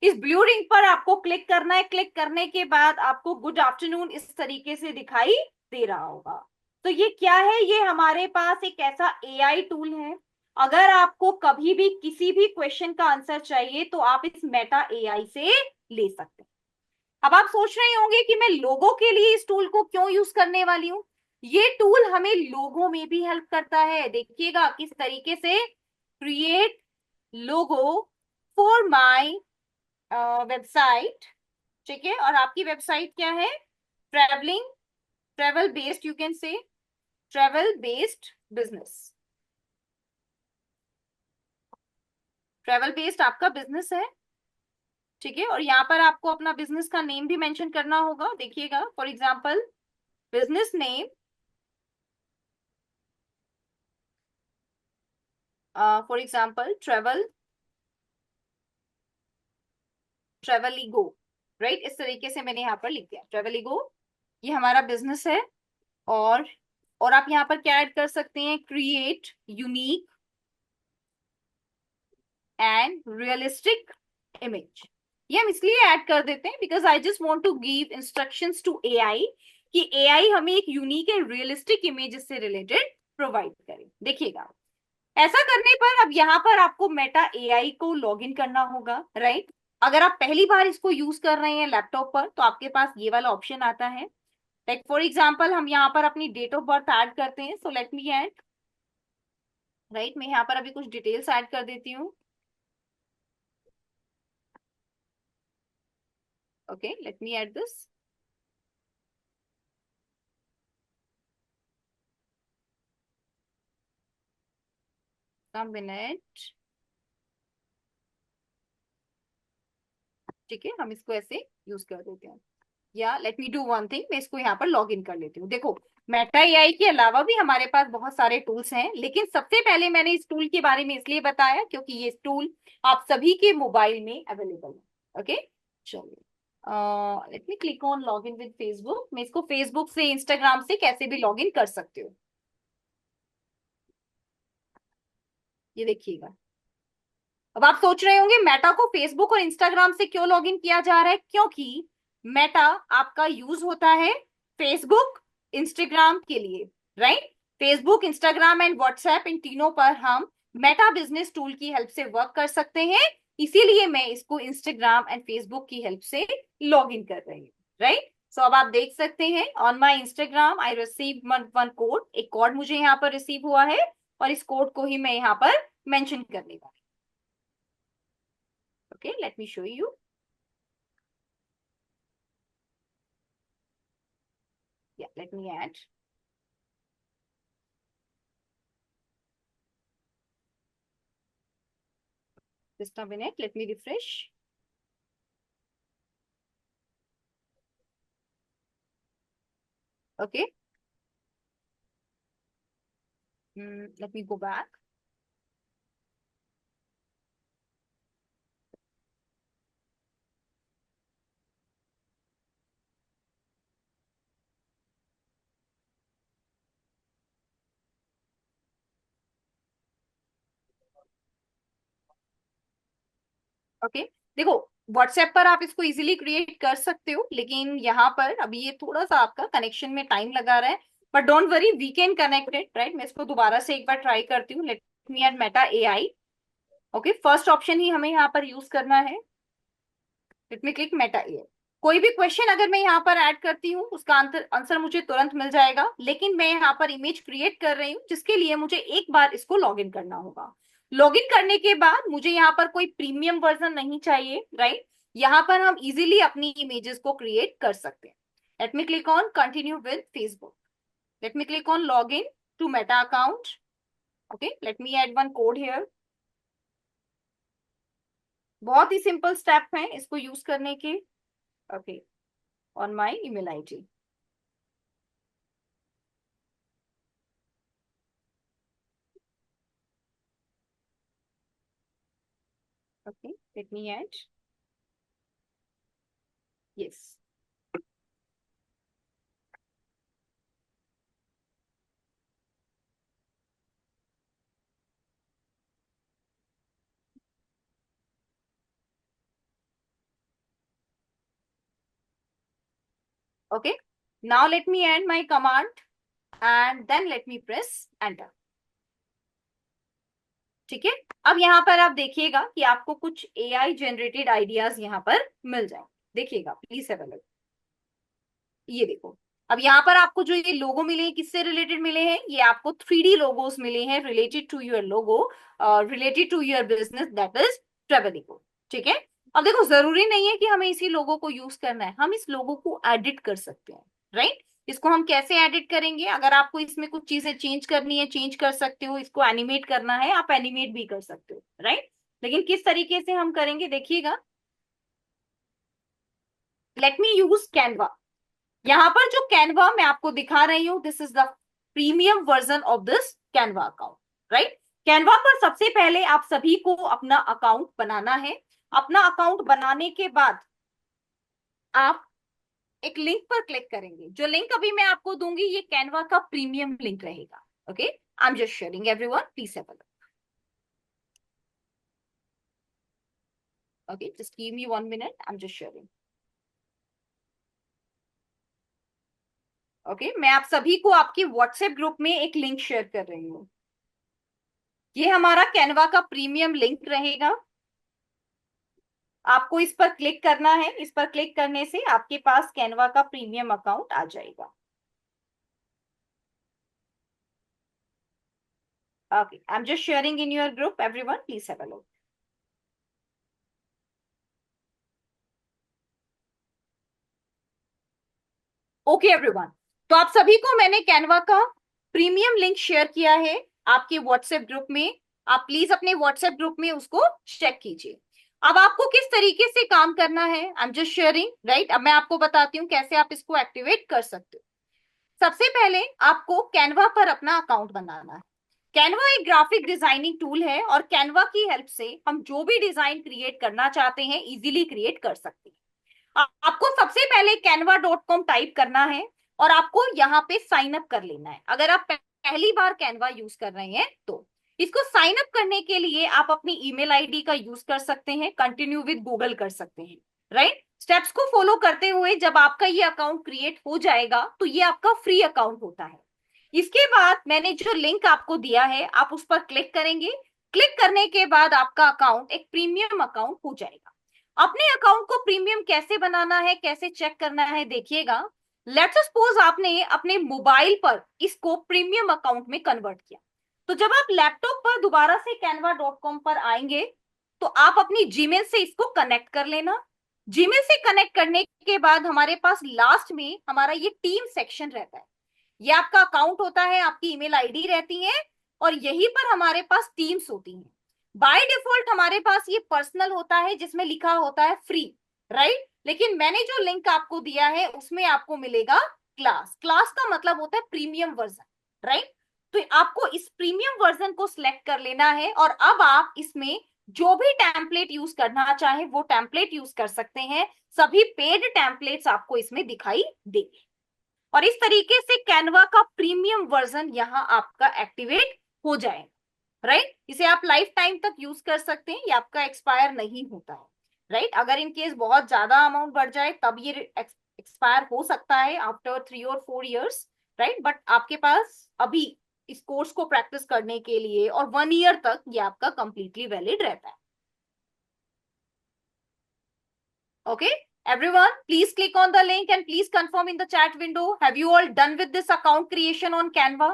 इस ब्लू रिंग पर आपको क्लिक करना है। क्लिक करने के बाद आपको गुड आफ्टरनून इस तरीके से दिखाई दे रहा होगा। तो ये क्या है? ये हमारे पास एक ऐसा एआई टूल है। अगर आपको कभी भी किसी भी क्वेश्चन का आंसर चाहिए तो आप इस मेटा एआई से ले सकते हैं। अब आप सोच रहे होंगे कि मैं लोगों के लिए इस टूल को क्यों यूज करने वाली हूं। ये टूल हमें लोगों में भी हेल्प करता है। देखिएगा किस तरीके से। Create logo for my website. ठीक है, और आपकी वेबसाइट क्या है? Travelling, travel based, you can say travel based business. Travel based आपका बिजनेस है। ठीक है, और यहाँ पर आपको अपना बिजनेस का नेम भी मेंशन करना होगा। देखिएगा, for example business name, for example travel, Travelingo, right. इस तरीके से मैंने यहाँ पर लिख दिया ट्रेवलिगो। ये हमारा बिजनेस है। और आप यहाँ पर क्या ऐड कर सकते हैं? Create unique and realistic image. ये हम इसलिए ऐड कर देते हैं because I just want to give instructions to AI कि एआई हमें एक यूनिक एंड रियलिस्टिक इमेज से रिलेटेड प्रोवाइड करे। देखिएगा, ऐसा करने पर अब यहाँ पर आपको मेटा एआई को लॉगिन करना होगा, राइट। अगर आप पहली बार इसको यूज कर रहे हैं लैपटॉप पर तो आपके पास ये वाला ऑप्शन आता है। लाइक फॉर एग्जांपल हम यहाँ पर अपनी डेट ऑफ बर्थ ऐड करते हैं। So let me add, right, मैं यहाँ पर अभी कुछ डिटेल्स ऐड कर देती हूँ। Okay let me add this. Minute. ठीक है, हम इसको ऐसे यूज कर देते हैं। या let me do one thing, मैं इसको यहाँ पर लॉग इन कर लेती हूँ। देखो, मेटा एआई के अलावा भी हमारे पास बहुत सारे टूल्स हैं, लेकिन सबसे पहले मैंने इस टूल के बारे में इसलिए बताया क्योंकि ये टूल आप सभी के मोबाइल में अवेलेबल है। ओके चलिए, late me click on log in with Facebook. मैं इसको फेसबुक से, इंस्टाग्राम से कैसे भी लॉग इन कर सकती हूँ। ये देखिएगा। अब आप सोच रहे होंगे मेटा को फेसबुक और इंस्टाग्राम से क्यों लॉगिन किया जा रहा है? क्योंकि मेटा आपका यूज होता है फेसबुक, इंस्टाग्राम के लिए, right. Facebook, Instagram and WhatsApp, इन तीनों पर हम मेटा बिजनेस टूल की हेल्प से वर्क कर सकते हैं। इसीलिए मैं इसको इंस्टाग्राम एंड फेसबुक की हेल्प से लॉग इन कर रही हूँ, राइट। सो अब आप देख सकते हैं on my Instagram I receive one code. एक कोड मुझे यहाँ पर रिसीव हुआ है और इस कोड को ही मैं यहाँ पर मेंशन करने वाली। Okay, let me show you. Yeah, let me add. Just a minute, let me refresh. Okay. Let me go back. Okay देखो, व्हाट्सएप पर आप इसको इजीली क्रिएट कर सकते हो, लेकिन यहाँ पर अभी ये थोड़ा सा आपका कनेक्शन में टाइम लगा रहा है। But don't worry, we can connect it, right. मैं इसको दोबारा से एक बार ट्राई करती हूँ। Let me add Meta AI. Okay, first option ही हमें यहाँ पर यूज करना है। Let me click Meta AI. कोई भी क्वेश्चन अगर मैं यहाँ पर ऐड करती हूँ उसका आंसर मुझे तुरंत मिल जाएगा, लेकिन मैं यहाँ पर इमेज क्रिएट कर रही हूँ जिसके लिए मुझे एक बार इसको लॉग इन करना होगा। लॉग इन करने के बाद मुझे यहाँ पर कोई प्रीमियम वर्जन नहीं चाहिए, राइट। यहाँ पर हम इजीली अपनी इमेजेस को क्रिएट कर सकते हैं। Let me click on continue with Facebook. Let me click on log in to Meta account. Okay let me add one code here. बहुत ही सिंपल स्टेप है इसको यूज करने के। Okay, on my email ID. Okay, let me add. Yes. Okay. Now let me add my command and then let me press enter. ठीक है। अब यहाँ पर आप देखिएगा कि आपको कुछ एआई जनरेटेड आइडियाज यहाँ पर मिल जाए। देखिएगा प्लीज हैव अ लुक। ये देखो, अब यहाँ पर आपको जो ये लोगो मिले हैं किससे रिलेटेड मिले हैं, ये आपको 3D लोगोस मिले हैं related to your logo, related to your business, that is travelling. ठीक है। अब देखो, जरूरी नहीं है कि हमें इसी लोगो को यूज करना है, हम इस लोगो को एडिट कर सकते हैं। राइट। इसको हम कैसे एडिट करेंगे, अगर आपको इसमें कुछ चीजें चेंज करनी है चेंज कर सकते हो, इसको एनिमेट करना है आप एनिमेट भी कर सकते हो। राइट। लेकिन किस तरीके से हम करेंगे देखिएगा। Let me use Canva. यहाँ पर जो कैनवा मैं आपको दिखा रही हूं, this is the premium version of this Canva account. Right. Canva पर सबसे पहले आप सभी को अपना अकाउंट बनाना है। अपना अकाउंट बनाने के बाद आप एक लिंक पर क्लिक करेंगे। जो लिंक अभी मैं आपको दूंगी ये कैनवा का प्रीमियम लिंक रहेगा। Okay, I am just sharing, everyone please have a look. Okay, just give me 1 minute, I am just sharing. Okay, मैं आप सभी को आपके व्हाट्सएप ग्रुप में एक लिंक शेयर कर रही हूँ। ये हमारा कैनवा का प्रीमियम लिंक रहेगा। आपको इस पर क्लिक करना है। इस पर क्लिक करने से आपके पास कैनवा का प्रीमियम अकाउंट आ जाएगा। Okay, I am just sharing in your group, everyone please have a look. Okay everyone, तो आप सभी को मैंने कैनवा का प्रीमियम लिंक शेयर किया है आपके व्हाट्सएप ग्रुप में। आप प्लीज अपने व्हाट्सएप ग्रुप में उसको चेक कीजिए। अब आपको किस तरीके से काम करना है, आई एम जस्ट शेयरिंग। राइट, अब मैं आपको बताती हूँ कैसे आप इसको एक्टिवेट कर सकते हो। सबसे पहले आपको कैनवा पर अपना अकाउंट बनाना है। कैनवा एक ग्राफिक डिजाइनिंग टूल है और कैनवा की हेल्प से हम जो भी डिजाइन क्रिएट करना चाहते हैं इजीली क्रिएट कर सकते हैं। आपको सबसे पहले canva.com टाइप करना है और आपको यहाँ पे साइन अप कर लेना है। अगर आप पहली बार कैनवा यूज कर रहे हैं तो इसको साइन अप करने के लिए आप अपनी ईमेल आईडी का यूज कर सकते हैं, कंटिन्यू विद गूगल कर सकते हैं। राइट। स्टेप्स को फॉलो करते हुए जब आपका ये अकाउंट क्रिएट हो जाएगा तो ये आपका फ्री अकाउंट होता है। इसके बाद मैंने जो लिंक आपको दिया है आप उस पर क्लिक करेंगे। क्लिक करने के बाद आपका अकाउंट एक प्रीमियम अकाउंट हो जाएगा। अपने अकाउंट को प्रीमियम कैसे बनाना है, कैसे चेक करना है देखिएगा। लेट्स सपोज आपने अपने मोबाइल पर इसको प्रीमियम अकाउंट में कन्वर्ट किया, तो जब आप लैपटॉप पर दोबारा से canva.com पर आएंगे तो आप अपनी जीमेल से इसको कनेक्ट कर लेना। जीमेल से कनेक्ट करने के बाद हमारे पास लास्ट में हमारा ये टीम सेक्शन रहता है। ये आपका अकाउंट होता है, आपकी ईमेल आईडी रहती है और यहीं पर हमारे पास टीम्स होती हैं। बाय डिफॉल्ट हमारे पास ये पर्सनल होता है जिसमें लिखा होता है फ्री। राइट। लेकिन मैंने जो लिंक आपको दिया है उसमें आपको मिलेगा क्लास। क्लास का मतलब होता है प्रीमियम वर्जन। राइट। तो आपको इस प्रीमियम वर्जन को सिलेक्ट कर लेना है और अब आप इसमें जो भी टेम्पलेट यूज करना चाहे वो टेम्पलेट यूज कर सकते हैं। सभी पेड टेम्पलेट्स आपको इसमें दिखाई देंगे और इस तरीके से कैनवा का प्रीमियम वर्जन यहाँ आपका एक्टिवेट हो जाए। राइट। इसे आप लाइफ टाइम तक यूज कर सकते हैं, ये आपका एक्सपायर नहीं होता है। राइट। अगर इन केस बहुत ज्यादा अमाउंट बढ़ जाए तब ये एक्सपायर हो सकता है आफ्टर 3 और 4 इयर्स। राइट। बट आपके पास अभी इस कोर्स को प्रैक्टिस करने के लिए और 1 ईयर तक ये आपका कंप्लीटली वैलिड रहता है। Okay, everyone, please click on the link and please confirm in the chat window. Have you all done with this account creation on Canva?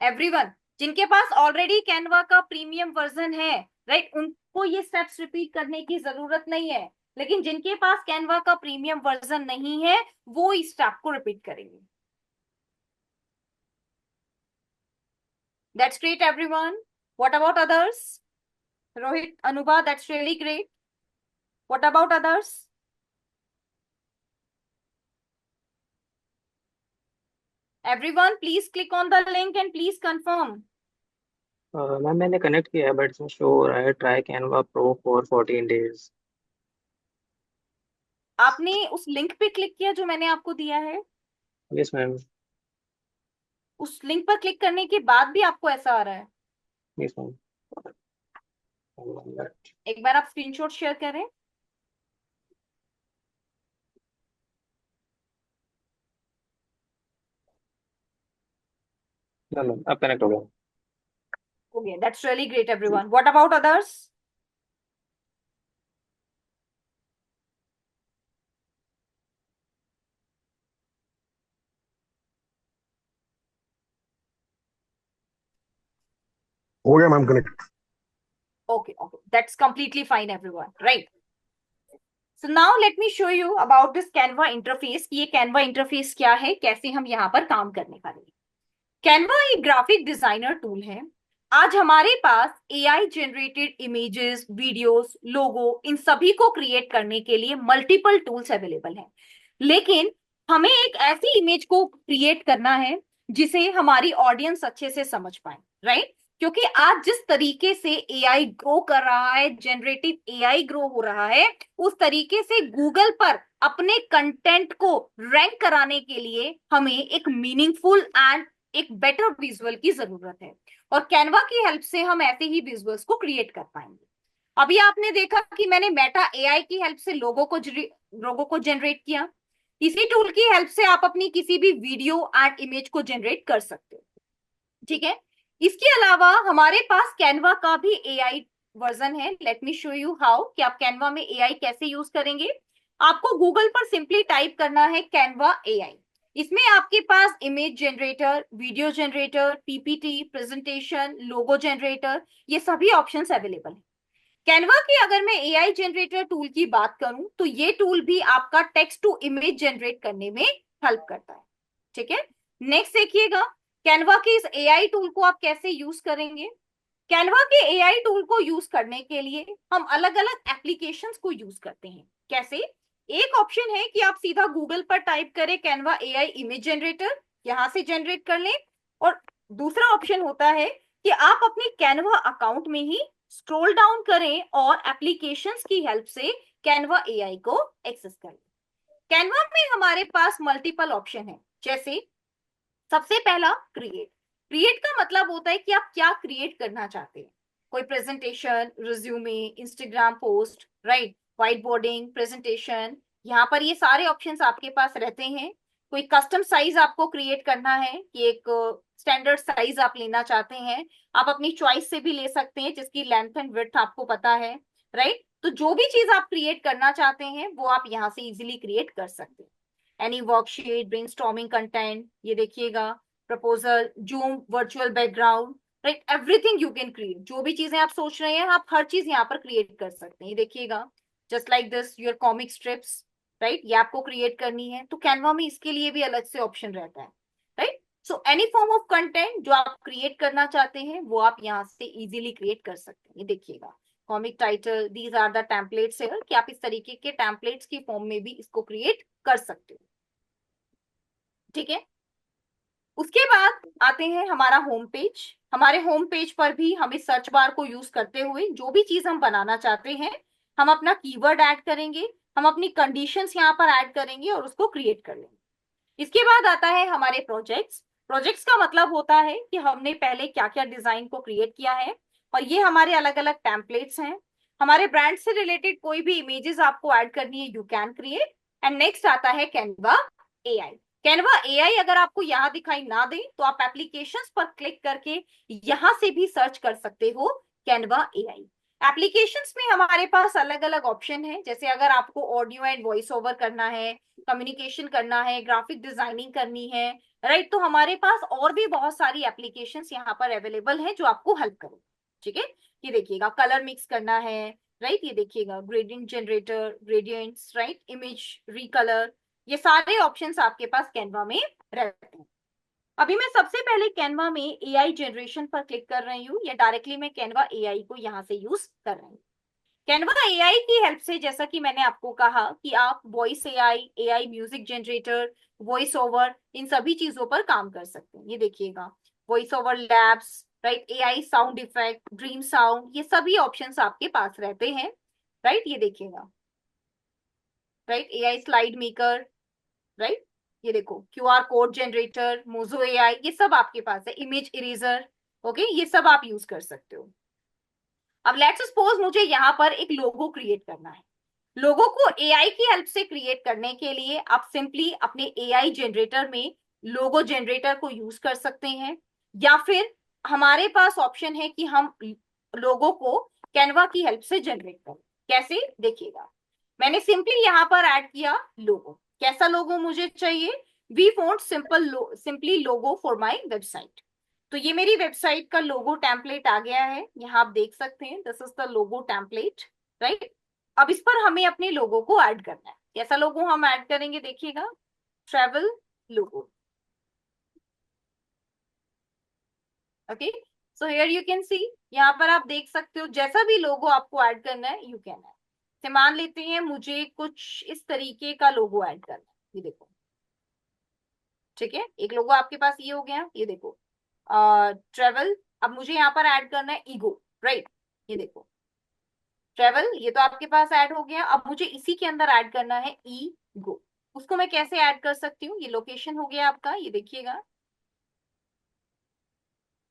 Everyone, जिनके पास ऑलरेडी कैनवा का प्रीमियम वर्जन है, right, उनको ये steps repeat करने की जरूरत नहीं है। लेकिन जिनके पास कैनवा का प्रीमियम वर्जन नहीं है वो इस स्टेप को रिपीट करेंगे। That's great, everyone. What about others? Rohit, Anubha, that's really great. What about others? Everyone, please click on the link and please confirm. Ma'am मैंने कनेक्ट किया है बट इसमें शो हो रहा है try Canva pro for 14 days। आपने उस link पे क्लिक किया जो मैंने आपको दिया है? Yes ma'am. उस लिंक पर क्लिक करने के बाद भी आपको ऐसा आ रहा है? Yes ma'am. एक बार आप स्क्रीनशॉट शेयर करें। मैम अब कनेक्ट हो गया। Okay, that's really great, everyone. What about others? हो गया ma'am connect. Okay, okay, that's completely fine, everyone. Right. So now let me show you about this Canva interface कि ये Canva interface क्या है, कैसे हम यहाँ पर काम करने वाले हैं। Canva एक ग्राफिक डिजाइनर टूल है। आज हमारे पास एआई जनरेटेड इमेजेस, वीडियोस, लोगो, इन सभी को क्रिएट करने के लिए मल्टीपल टूल्स अवेलेबल हैं। लेकिन हमें एक ऐसी इमेज को क्रिएट करना है जिसे हमारी ऑडियंस अच्छे से समझ पाए, राइट? क्योंकि आज जिस तरीके से एआई ग्रो कर रहा है, जनरेटिव एआई ग्रो हो रहा है, उस तरीके से गूगल पर अपने कंटेंट को रैंक कराने के लिए हमें एक मीनिंगफुल एंड एक बेटर विजुअल की जरूरत है। और कैनवा की हेल्प से हम ऐसे ही विजुअल्स को क्रिएट कर पाएंगे। अभी आपने देखा कि मैंने मेटा एआई की हेल्प से लोगों को जनरेट किया। इसी टूल की हेल्प से आप अपनी किसी भी वीडियो एंड इमेज को जनरेट कर सकते हो, ठीक है? इसके अलावा हमारे पास कैनवा का भी एआई वर्जन है। Let me show you how कि आप कैनवा में एआई कैसे यूज करेंगे। आपको गूगल पर सिंपली टाइप करना है कैनवा एआई। इसमें आपके पास image generator, video generator, PPT, presentation, logo generator, ये सभी ऑप्शंस अवेलेबल है। कैनवा की अगर मैं एआई जनरेटर टूल की बात करूं तो ये टूल भी आपका टेक्स्ट टू इमेज जनरेट करने में हेल्प करता है, ठीक है? नेक्स्ट देखिएगा, कैनवा के इस एआई टूल को आप कैसे यूज करेंगे। कैनवा के एआई टूल को यूज करने के लिए हम अलग अलग एप्लीकेशंस को यूज करते हैं। कैसे? एक ऑप्शन है कि आप सीधा गूगल पर टाइप करें कैनवा एआई इमेज जनरेटर, यहां से जनरेट कर लें। और दूसरा ऑप्शन होता है कि आप अपने कैनवा अकाउंट में ही स्क्रॉल डाउन करें और एप्लीकेशंस की हेल्प से कैनवा एआई को एक्सेस करें। कैनवा में हमारे पास मल्टीपल ऑप्शन है। जैसे सबसे पहला क्रिएट। क्रिएट का मतलब होता है कि आप क्या क्रिएट करना चाहते हैं। कोई presentation, resume, Instagram post, right, white boarding, presentation, यहाँ पर ये सारे ऑप्शंस आपके पास रहते हैं। कोई कस्टम साइज आपको क्रिएट करना है कि एक स्टैंडर्ड साइज आप लेना चाहते हैं, आप अपनी चॉइस से भी ले सकते हैं जिसकी लेंथ एंड विड्थ आपको पता है, राइट? तो जो भी चीज आप क्रिएट करना चाहते हैं वो आप यहाँ से इजिली क्रिएट कर सकते हैं। एनी वर्कशीट, ब्रेनस्टॉर्मिंग कंटेंट, ये देखिएगा, proposal, zoom, virtual background, right, everything you can create. जो भी चीजें आप सोच रहे हैं आप हर चीज यहाँ पर क्रिएट कर सकते हैं। ये देखिएगा, just like this your comic strips, right, ये आपको क्रिएट करनी है तो कैनवा में इसके लिए भी अलग से ऑप्शन रहता है, right? So any form of content जो आप क्रिएट करना चाहते हैं वो आप यहाँ से इजीली क्रिएट कर सकते हैं। ये देखिएगा, comic title, these are the templates है कि आप इस तरीके के टेम्पलेट्स की फॉर्म में भी इसको क्रिएट कर सकते हो, ठीक है? उसके बाद आते हैं हमारा होम पेज। हमारे होम पेज पर भी हमें सर्च बार को यूज करते हुए जो भी चीज हम बनाना चाहते हैं हम अपना कीवर्ड ऐड करेंगे, हम अपनी कंडीशंस यहाँ पर ऐड करेंगे और उसको क्रिएट कर लेंगे। इसके बाद आता है हमारे प्रोजेक्ट्स। प्रोजेक्ट्स का मतलब होता है कि हमने पहले क्या क्या डिजाइन को क्रिएट किया है और ये हमारे अलग अलग टेम्पलेट्स हैं। हमारे ब्रांड से रिलेटेड कोई भी इमेजेस आपको ऐड करनी है, you can create. And next आता है कैनवा एआई। कैनवा एआई अगर आपको यहाँ दिखाई ना दे तो आप एप्लीकेशंस पर क्लिक करके यहाँ से भी सर्च कर सकते हो कैनवा एआई। एप्लीकेशंस में हमारे पास अलग अलग ऑप्शन है, जैसे अगर आपको ऑडियो एंड वॉइस ओवर करना है, कम्युनिकेशन करना है, ग्राफिक डिजाइनिंग करनी है, राइट, तो हमारे पास और भी बहुत सारी एप्लीकेशंस यहाँ पर अवेलेबल है जो आपको हेल्प करें, ठीक है? ये देखिएगा, कलर मिक्स करना है, राइट, ये देखिएगा, gradient generator, gradients, right, image रिकलर, ये सारे ऑप्शंस आपके पास कैनवा में रहते हैं। अभी मैं सबसे पहले कैनवा में एआई जनरेशन पर क्लिक कर रही हूँ या डायरेक्टली मैं कैनवा एआई को यहाँ से यूज कर रही हूँ। कैनवा एआई की हेल्प से, जैसा कि मैंने आपको कहा कि आप voice AI, AI music generator, voice over, इन सभी चीजों पर काम कर सकते हैं। ये देखिएगा, voice over labs, right, AI sound effect, dream sound, ये सभी ऑप्शंस आपके पास रहते हैं। राइट, ये देखिएगा, right, AI slide maker, right, ये देखो, QR code generator, mojo AI, ये सब आपके पास है। इमेज इरेजर, ओके, ये सब आप यूज कर सकते हो। अब लेट्स सपोज मुझे यहाँ पर एक लोगो क्रिएट करना है। लोगो को एआई की हेल्प से क्रिएट करने के लिए आप सिंपली अपने एआई जनरेटर में लोगो जनरेटर को यूज कर सकते हैं, या फिर हमारे पास ऑप्शन है कि हम लोगो को कैनवा की हेल्प से जनरेट करें। कैसे, देखिएगा, मैंने सिंपली यहाँ पर ऐड किया लोगो। कैसा लोगो मुझे चाहिए? We want simply logo for my website. तो ये मेरी वेबसाइट का लोगो टेम्पलेट आ गया है, यहाँ आप देख सकते हैं, this is the logo template, right. अब इस पर हमें अपने लोगो को ऐड करना है। कैसा लोगो हम ऐड करेंगे? देखिएगा, travel logo, okay. So here you can see, यहाँ पर आप देख सकते हो, जैसा भी लोगो आपको ऐड करना है यू कैन ऐड। से मान लेते हैं मुझे कुछ इस तरीके का लोगो ऐड करना है, ये देखो, ठीक है, एक लोगो आपके पास ये हो गया, ये देखो, ट्रेवल। अब मुझे यहाँ पर ऐड करना है ईगो, राइट, ये देखो, ट्रेवल, ये तो आपके पास ऐड हो गया। अब मुझे इसी के अंदर ऐड करना है ईगो। उसको मैं कैसे ऐड कर सकती हूँ? ये लोकेशन हो गया आपका, ये देखिएगा,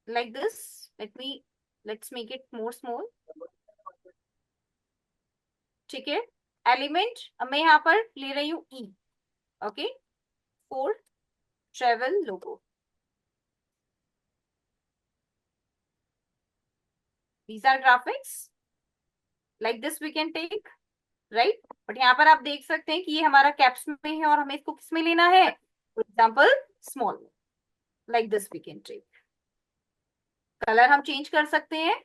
like this. Let's make it more small, ठीक है। एलिमेंट अब मैं यहाँ पर ले रही हूँ ई, okay, for travel logo. These are graphics, like this we can take, right. But यहाँ पर आप देख सकते हैं कि ये हमारा कैप्स में है और हमें इसको किस में लेना है? फॉर एग्जाम्पल स्मॉल में, like this we can take. Colour हम चेंज कर सकते हैं,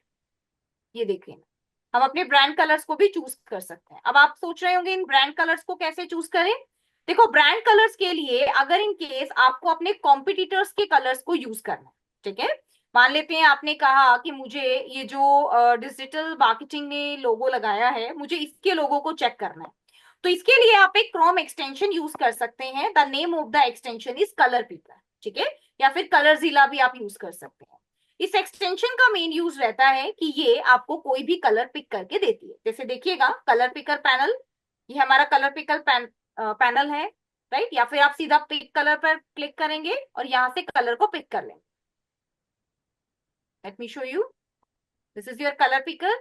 ये देखें, हम अपने ब्रांड कलर्स को भी चूज कर सकते हैं। अब आप सोच रहे होंगे इन ब्रांड कलर्स को कैसे चूज करें? देखो, ब्रांड कलर्स के लिए अगर इन केस आपको अपने कॉम्पिटिटर्स के कलर्स को यूज करना है, ठीक है। मान लेते हैं आपने कहा कि मुझे ये जो डिजिटल मार्केटिंग ने लोगो लगाया है, मुझे इसके लोगो को चेक करना है, तो इसके लिए आप एक क्रोम एक्सटेंशन यूज कर सकते हैं। The name of the extension is colour picker, ठीक है, या फिर कलरजिला भी आप यूज कर सकते हैं। इस एक्सटेंशन का मेन यूज रहता है कि ये आपको कोई भी कलर पिक करके देती है। जैसे देखिएगा, कलर पिकर पैनल, ये हमारा कलर पिकर पैनल है, राइट। या फिर आप सीधा पिक कलर पर क्लिक करेंगे और यहां से कलर को पिक कर लेंगे। Let me show you, this is your colour picker,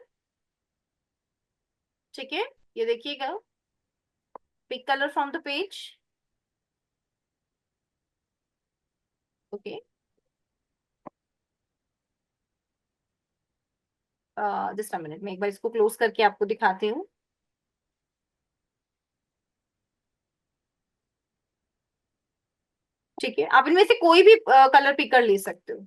ठीक है, ये देखिएगा, pick colour from the page, okay. Just a minute, मैं एक बार इसको क्लोज करके आपको दिखाती हूँ। ठीक है, आप इनमें से कोई भी कलर पिकर ले सकते हो।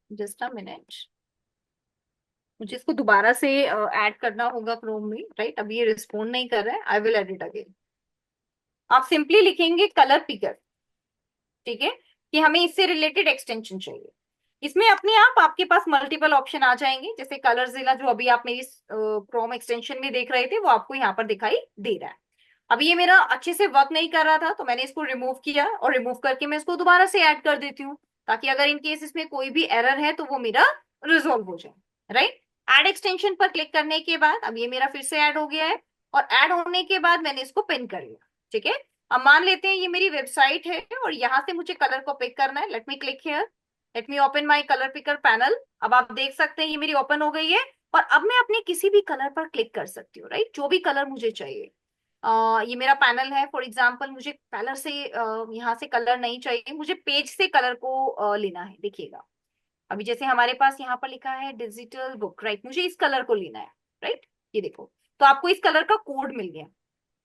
जस्ट अ मिनट, मुझे इसको दोबारा से ऐड करना होगा क्रोम में, राइट। अभी ये रिस्पॉन्ड नहीं कर रहा है, आई विल एडिट अगेन। आप सिंपली लिखेंगे कलर पिकर, ठीक है, कि हमें इससे रिलेटेड एक्सटेंशन चाहिए। इसमें अपने आप आपके पास मल्टीपल ऑप्शन आ जाएंगे, जैसे कलरजिला जो अभी आप मेरी क्रोम एक्सटेंशन में देख रहे थे, वो आपको यहाँ पर दिखाई दे रहा है। अब ये मेरा अच्छे से वर्क नहीं कर रहा था, तो मैंने इसको रिमूव किया, और रिमूव करके मैं इसको दोबारा से ऐड कर देती हूँ, ताकि अगर इन केस इसमें कोई भी एरर है तो वो मेरा रिजोल्व हो जाए, राइट। ऐड एक्सटेंशन पर क्लिक करने के बाद अब ये मेरा फिर से ऐड हो गया है, और ऐड होने के बाद मैंने इसको पिन कर लिया, ठीक है। अब मान लेते हैं ये मेरी वेबसाइट है और यहाँ से मुझे कलर को पिक करना है। Let me click here, let me open my colour picker panel. अब आप देख सकते हैं ये मेरी ओपन हो गई है, और अब मैं अपने किसी भी कलर पर क्लिक कर सकती हूँ, राइट, जो भी कलर मुझे चाहिए। ये मेरा पैनल है, फॉर एग्जाम्पल मुझे पैनल से यहाँ से कलर नहीं चाहिए, मुझे पेज से कलर को लेना है। देखिएगा, अभी जैसे हमारे पास यहाँ पर लिखा है डिजिटल बुक, राइट, मुझे इस कलर को लेना है, राइट, ये देखो, तो आपको इस कलर का कोड मिल गया,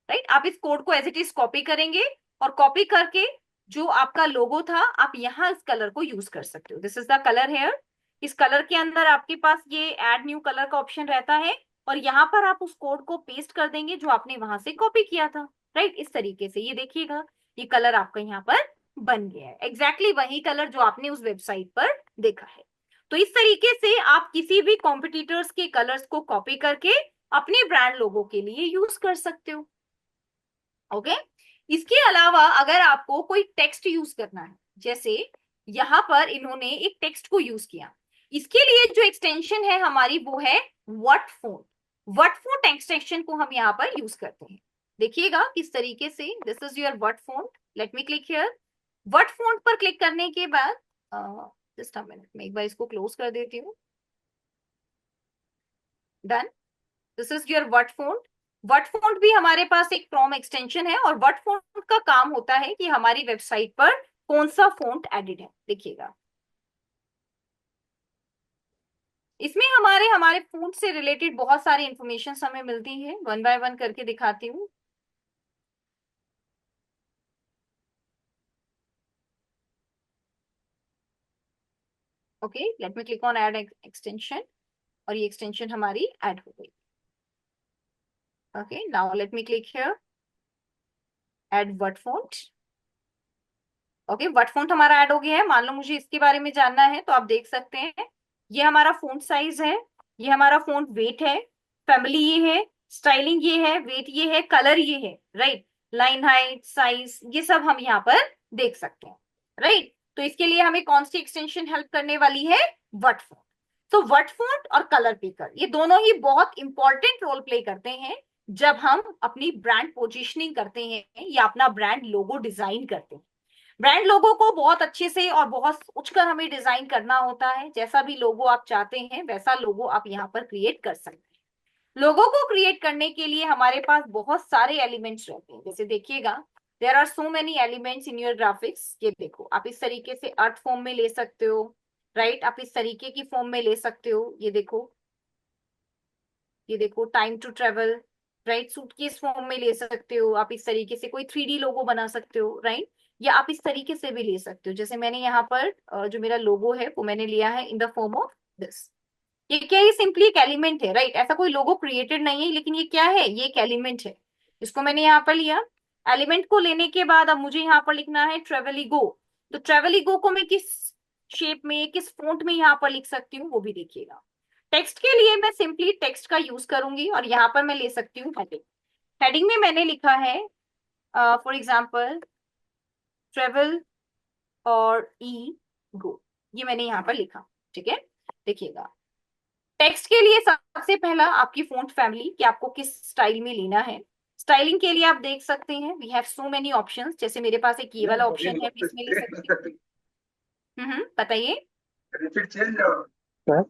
राइट। आप इस कोड को एज इट इज कॉपी करेंगे, और कॉपी करके जो आपका लोगो था आप यहाँ इस कलर को यूज कर सकते हो। This is the colour here. इस कलर के अंदर आपके पास ये एड न्यू कलर का ऑप्शन रहता है, और यहाँ पर आप उस कोड को पेस्ट कर देंगे जो आपने वहां से कॉपी किया था, राइट। इस तरीके से ये देखिएगा, ये कलर आपका यहाँ पर बन गया है, एग्जैक्टली वही कलर जो आपने उस वेबसाइट पर देखा है। तो इस तरीके से आप किसी भी कॉम्पिटिटर्स के कलर्स को कॉपी करके अपने ब्रांड लोगो के लिए यूज कर सकते हो। ओके, इसके अलावा अगर आपको कोई टेक्स्ट यूज करना है, जैसे यहां पर इन्होंने एक टेक्स्ट को यूज किया, इसके लिए जो एक्सटेंशन है हमारी वो है word font. Word font extension को हम यहाँ पर यूज करते हैं। देखिएगा किस तरीके से, this is your word font. Late me click here. Word font पर क्लिक करने के बाद जस्ट अ मिनट, मैं एक बार इसको क्लोज कर देती हूँ। Done, this is your word font. Word font भी हमारे पास एक क्रोम एक्सटेंशन है, और वर्ड फॉन्ट का काम होता है कि हमारी वेबसाइट पर कौन सा फॉन्ट एडिड है। देखिएगा इसमें हमारे हमारे फॉन्ट से रिलेटेड बहुत सारी इंफॉर्मेशन हमें मिलती है, वन बाय वन करके दिखाती हूँ। Okay, let me click on add extension, और ये एक्सटेंशन हमारी ऐड हो गई। Okay, now let me click here, add word font. Okay, word font हमारा ऐड हो गया है। मान लो मुझे इसके बारे में जानना है, तो आप देख सकते हैं ये हमारा फॉन्ट साइज है, ये हमारा फॉन्ट वेट है, फैमिली ये है, स्टाइलिंग ये है, वेट ये है, कलर ये है, राइट, लाइन हाइट, साइज, ये सब हम यहाँ पर देख सकते हैं, राइट। तो इसके लिए हमें कौन सी एक्सटेंशन हेल्प करने वाली है? Word font. तो वर्ड फॉन्ट और कलर पिकर ये दोनों ही बहुत इंपॉर्टेंट रोल प्ले करते हैं जब हम अपनी ब्रांड पोजिशनिंग करते हैं या अपना ब्रांड लोगो डिजाइन करते हैं। ब्रांड लोगो को बहुत अच्छे से और बहुत सोचकर हमें डिजाइन करना होता है। जैसा भी लोगो आप चाहते हैं वैसा लोगो आप यहाँ पर क्रिएट कर सकते हैं। लोगो को क्रिएट करने के लिए हमारे पास बहुत सारे एलिमेंट्स रहते हैं। जैसे देखिएगा, there are so many elements in your graphics. ये देखो, आप इस तरीके से अर्थ फॉर्म में ले सकते हो, राइट, आप इस तरीके की फॉर्म में ले सकते हो। ये देखो, ये देखो, time to travel, right, suitcase form में ले सकते हो। आप इस तरीके से कोई 3D लोगो बना सकते हो, राइट, या आप इस तरीके से भी ले सकते हो। जैसे मैंने यहाँ पर जो मेरा लोगो है वो मैंने लिया है in the form of this. ये क्या है? ये सिंपली एक एलिमेंट है, राइट, ऐसा कोई लोगो क्रिएटेड नहीं है, लेकिन ये क्या है? ये एक एलिमेंट है। इसको मैंने यहाँ पर लिया। एलिमेंट को लेने के बाद अब मुझे यहाँ पर लिखना है ट्रेवलिगो। तो ट्रेवलिगो को मैं किस शेप में, किस फॉन्ट में यहाँ पर लिख सकती हूँ वो भी देखिएगा। टेक्स्ट के लिए मैं सिंपली टेक्स्ट का यूज करूंगी, और यहाँ पर मैं ले सकती हूँ हेडिंग। हेडिंग में मैंने लिखा है फॉर एग्जाम्पल ट्रेवल और ई गो, ये मैंने यहाँ पर लिखा। ठीक है, देखिएगा टेक्स्ट के लिए सबसे पहला आपकी फॉन्ट फैमिली कि आपको किस स्टाइल में लेना है। स्टाइलिंग के लिए आप देख सकते हैं we have so many options. जैसे मेरे पास एक ये वाला ऑप्शन है, मैं इसमें ले सकती हूँ। बताइए। रिपीट चेंज जाओ क्या?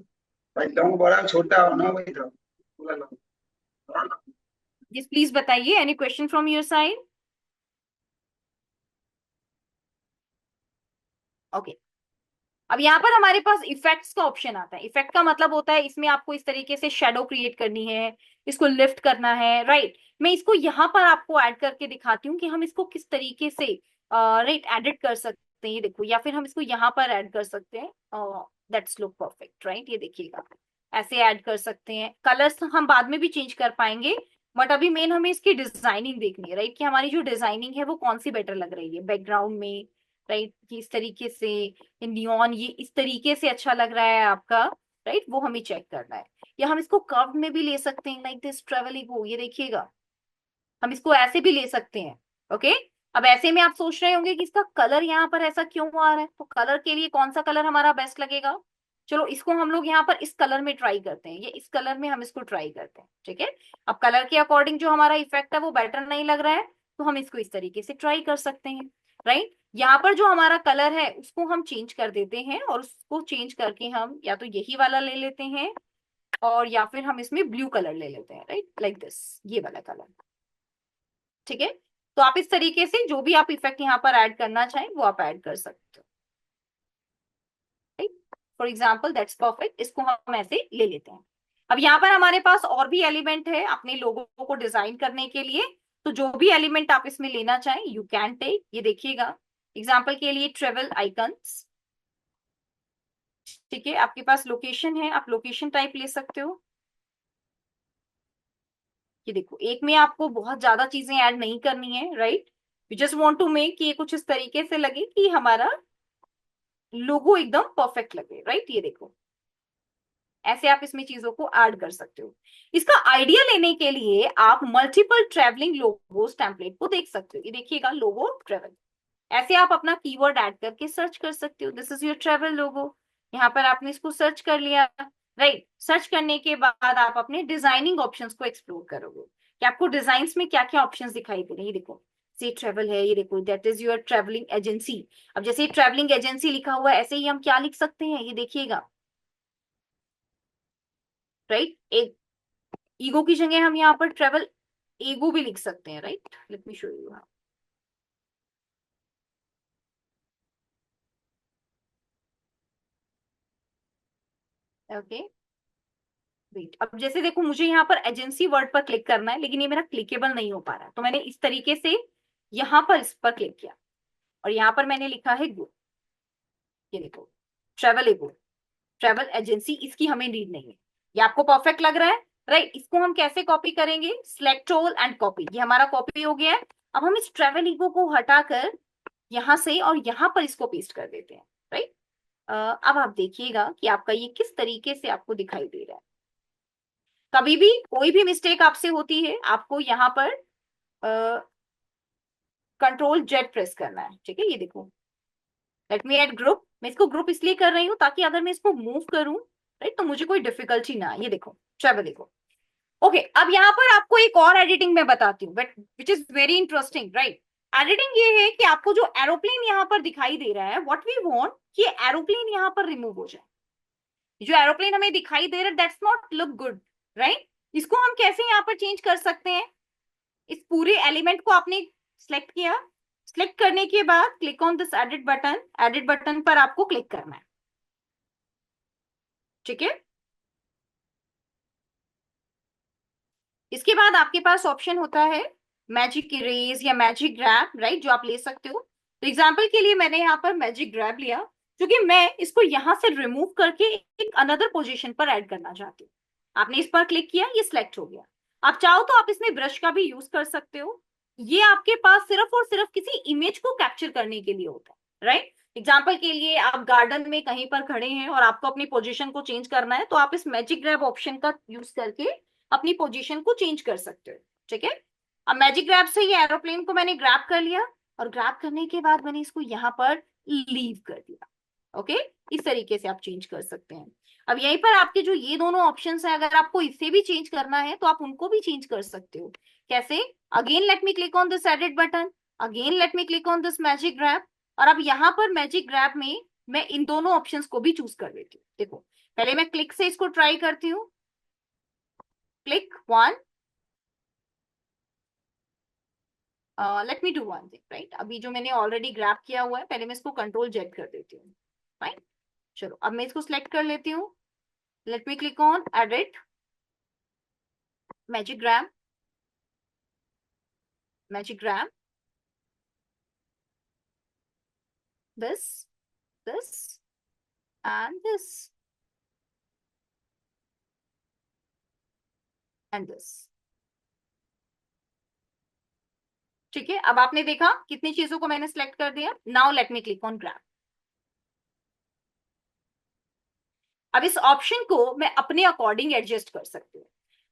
भाई लॉन्ग बड़ा छोटा होना वही था पूरा लॉन्ग। यस, प्लीज बताइए, any question from your side? Okay, अब यहाँ पर हमारे पास इफेक्ट्स का ऑप्शन आता है। इफेक्ट का मतलब होता है इसमें आपको इस तरीके से शेडो क्रिएट करनी है, इसको लिफ्ट करना है, राइट। मैं इसको यहाँ पर आपको ऐड करके दिखाती हूँ कि हम इसको किस तरीके से राइट एडिट कर सकते हैं। ये देखो, या फिर हम इसको यहाँ पर ऐड कर सकते हैं। दैट्स लुक परफेक्ट, राइट, ये देखिएगा ऐसे ऐड कर सकते हैं। कलर्स हम बाद में भी चेंज कर पाएंगे, बट अभी मेन हमें इसकी डिजाइनिंग देखनी है, राइट, कि हमारी जो डिजाइनिंग है वो कौन सी बेटर लग रही है बैकग्राउंड में, राइट, कि इस तरीके से नियॉन ये इस तरीके से अच्छा लग रहा है आपका, राइट, वो हमें चेक करना है। या हम इसको कर्व में भी ले सकते हैं, लाइक दिस ट्रेवलिंग हो, ये देखिएगा हम इसको ऐसे भी ले सकते हैं। ओके, अब ऐसे में आप सोच रहे होंगे कि इसका कलर यहाँ पर ऐसा क्यों आ रहा है, तो कलर के लिए कौन सा कलर हमारा बेस्ट लगेगा? चलो इसको हम लोग यहाँ पर इस कलर में ट्राई करते हैं, ये इस कलर में हम इसको ट्राई करते हैं। ठीक है, अब कलर के अकॉर्डिंग जो हमारा इफेक्ट है वो बेटर नहीं लग रहा है, तो हम इसको इस तरीके से ट्राई कर सकते हैं, राइट। यहाँ पर जो हमारा कलर है उसको हम चेंज कर देते हैं, और उसको चेंज करके हम या तो यही वाला ले लेते हैं, और या फिर हम इसमें ब्लू कलर ले लेते हैं, राइट, लाइक दिस, ये वाला कलर। ठीक है, तो आप इस तरीके से जो भी आप इफेक्ट यहाँ पर ऐड करना चाहें वो आप ऐड कर सकते हो, right. For example that's perfect, इसको हम ऐसे ले लेते हैं। अब यहाँ पर हमारे पास और भी एलिमेंट है अपने लोगों को डिजाइन करने के लिए, तो जो भी एलिमेंट आप इसमें लेना चाहें यू कैन टेक। ये देखिएगा एग्जाम्पल के लिए ट्रेवल आइकन्स। ठीक है, आपके पास लोकेशन है, आप लोकेशन टाइप ले सकते हो। ये देखो, एक में आपको बहुत ज्यादा चीजें ऐड नहीं करनी है, right, we just want to make ये कुछ इस तरीके से लगे कि हमारा लोगो एकदम परफेक्ट लगे, राइट। ये देखो, ऐसे आप इसमें चीजों को ऐड कर सकते हो। इसका आइडिया लेने के लिए आप मल्टीपल ट्रेवलिंग लोगोस टेम्पलेट को देख सकते हो। ये देखिएगा, लोगो ट्रेवल, ऐसे आप अपना कीवर्ड ऐड करके सर्च कर सकते हो। दिस इज योर ट्रेवल लोगो। यहाँ पर आपने इसको सर्च कर लिया, राइट। सर्च करने के बाद आप अपने डिजाइनिंग ऑप्शंस को एक्सप्लोर करोगे कि आपको डिजाइन्स में क्या क्या ऑप्शंस दिखाई दे रहे हैं। ये देखो, सी ट्रेवल है, ये देखो, that is your travelling agency. अब जैसे ट्रेवलिंग एजेंसी लिखा हुआ है, ऐसे ही हम क्या लिख सकते हैं, ये देखिएगा, राइट। एक ईगो की जगह हम यहाँ पर ट्रेवल ईगो भी लिख सकते हैं, right. Let me show you. Okay, wait. अब जैसे देखो, मुझे यहाँ पर एजेंसी वर्ड पर क्लिक करना है, लेकिन ये मेरा क्लिकेबल नहीं हो पा रहा है, तो मैंने इस तरीके से यहाँ पर इस पर क्लिक किया और यहाँ पर मैंने लिखा है गो। ये देखो, ट्रेवल एगो, ट्रेवल एजेंसी, इसकी हमें नीड नहीं है। ये आपको परफेक्ट लग रहा है, राइट। इसको हम कैसे कॉपी करेंगे, सिलेक्ट ऑल एंड कॉपी। ये हमारा कॉपी हो गया है। अब हम इस ट्रेवल ईगो को हटाकर यहाँ से और यहाँ पर इसको पेस्ट कर देते हैं, राइट। अब आप देखिएगा कि आपका ये किस तरीके से आपको दिखाई दे रहा है। कभी भी कोई भी मिस्टेक आपसे होती है, आपको यहाँ पर कंट्रोल जेड प्रेस करना है, ठीक है। ये देखो, लेट मी ऐड ग्रुप। मैं इसको ग्रुप इसलिए कर रही हूँ ताकि अगर मैं इसको मूव करूं, राइट, तो मुझे कोई डिफिकल्टी ना आए। ये देखो, ट्रेवल देखो। ओके, अब यहाँ पर आपको एक और एडिटिंग मैं बताती हूँ, but which is very interesting, right. Editing ये है कि आपको जो एरोप्लेन यहाँ पर दिखाई दे रहा है, व्हाट वी वांट कि एरोप्लेन यहाँ पर रिमूव हो जाए। जो एरोप्लेन हमें दिखाई दे रहा है, that's not look good, right. इसको हम कैसे यहाँ पर चेंज कर सकते हैं। इस पूरे एलिमेंट को आपने सिलेक्ट किया, सिलेक्ट करने के बाद click on this edit button. Edit button पर आपको क्लिक करना है, ठीक है। इसके बाद आपके पास ऑप्शन होता है मैजिक इरेज या मैजिक ग्रैब, राइट, जो आप ले सकते हो। तो एग्जांपल के लिए मैंने यहाँ पर मैजिक ग्रैब लिया, क्योंकि मैं इसको यहाँ से रिमूव करके एक अनदर पोजीशन पर ऐड करना चाहती हूँ। आपने इस पर क्लिक किया, ये सिलेक्ट हो गया। आप चाहो तो आप इसमें ब्रश का भी यूज कर सकते हो। ये आपके पास सिर्फ और सिर्फ किसी इमेज को कैप्चर करने के लिए होता है, राइट। एग्जाम्पल के लिए आप गार्डन में कहीं पर खड़े हैं और आपको अपनी पोजीशन को चेंज करना है, तो आप इस मैजिक ग्रैब ऑप्शन का यूज करके अपनी पोजीशन को चेंज कर सकते हो, ठीक है। अब मैजिक ग्रैब से ये एरोप्लेन को मैंने ग्रैब कर लिया और ग्रैब करने के बाद मैंने इसको यहाँ पर लीव कर दिया। ओके, इस तरीके से आप चेंज कर सकते हैं। अब यहीं पर आपके जो ये दोनों ऑप्शंस हैं, अगर आपको इससे भी चेंज करना है तो आप उनको भी चेंज कर सकते हो। कैसे, again let me click on this edit button, again let me click on this magic grab, और अब यहाँ पर मैजिक ग्रैब में मैं इन दोनों ऑप्शंस को भी चूज कर लेती हूँ। देखो, पहले मैं क्लिक से इसको ट्राई करती हूँ। Click one, let me do one thing, right. अभी जो मैंने ऑलरेडी ग्रैब किया हुआ है, पहले मैं इसको कंट्रोल जेड कर देती हूँ, फाइन। चलो, अब मैं इसको सिलेक्ट कर लेती हूँ। Let me click on edit, magic grab, magic grab, this and this and this, ठीक है। अब आपने देखा कितनी चीजों को मैंने सिलेक्ट कर दिया। Now let me click on grab. अब इस ऑप्शन को मैं अपने अकॉर्डिंग एडजस्ट कर सकती हूँ।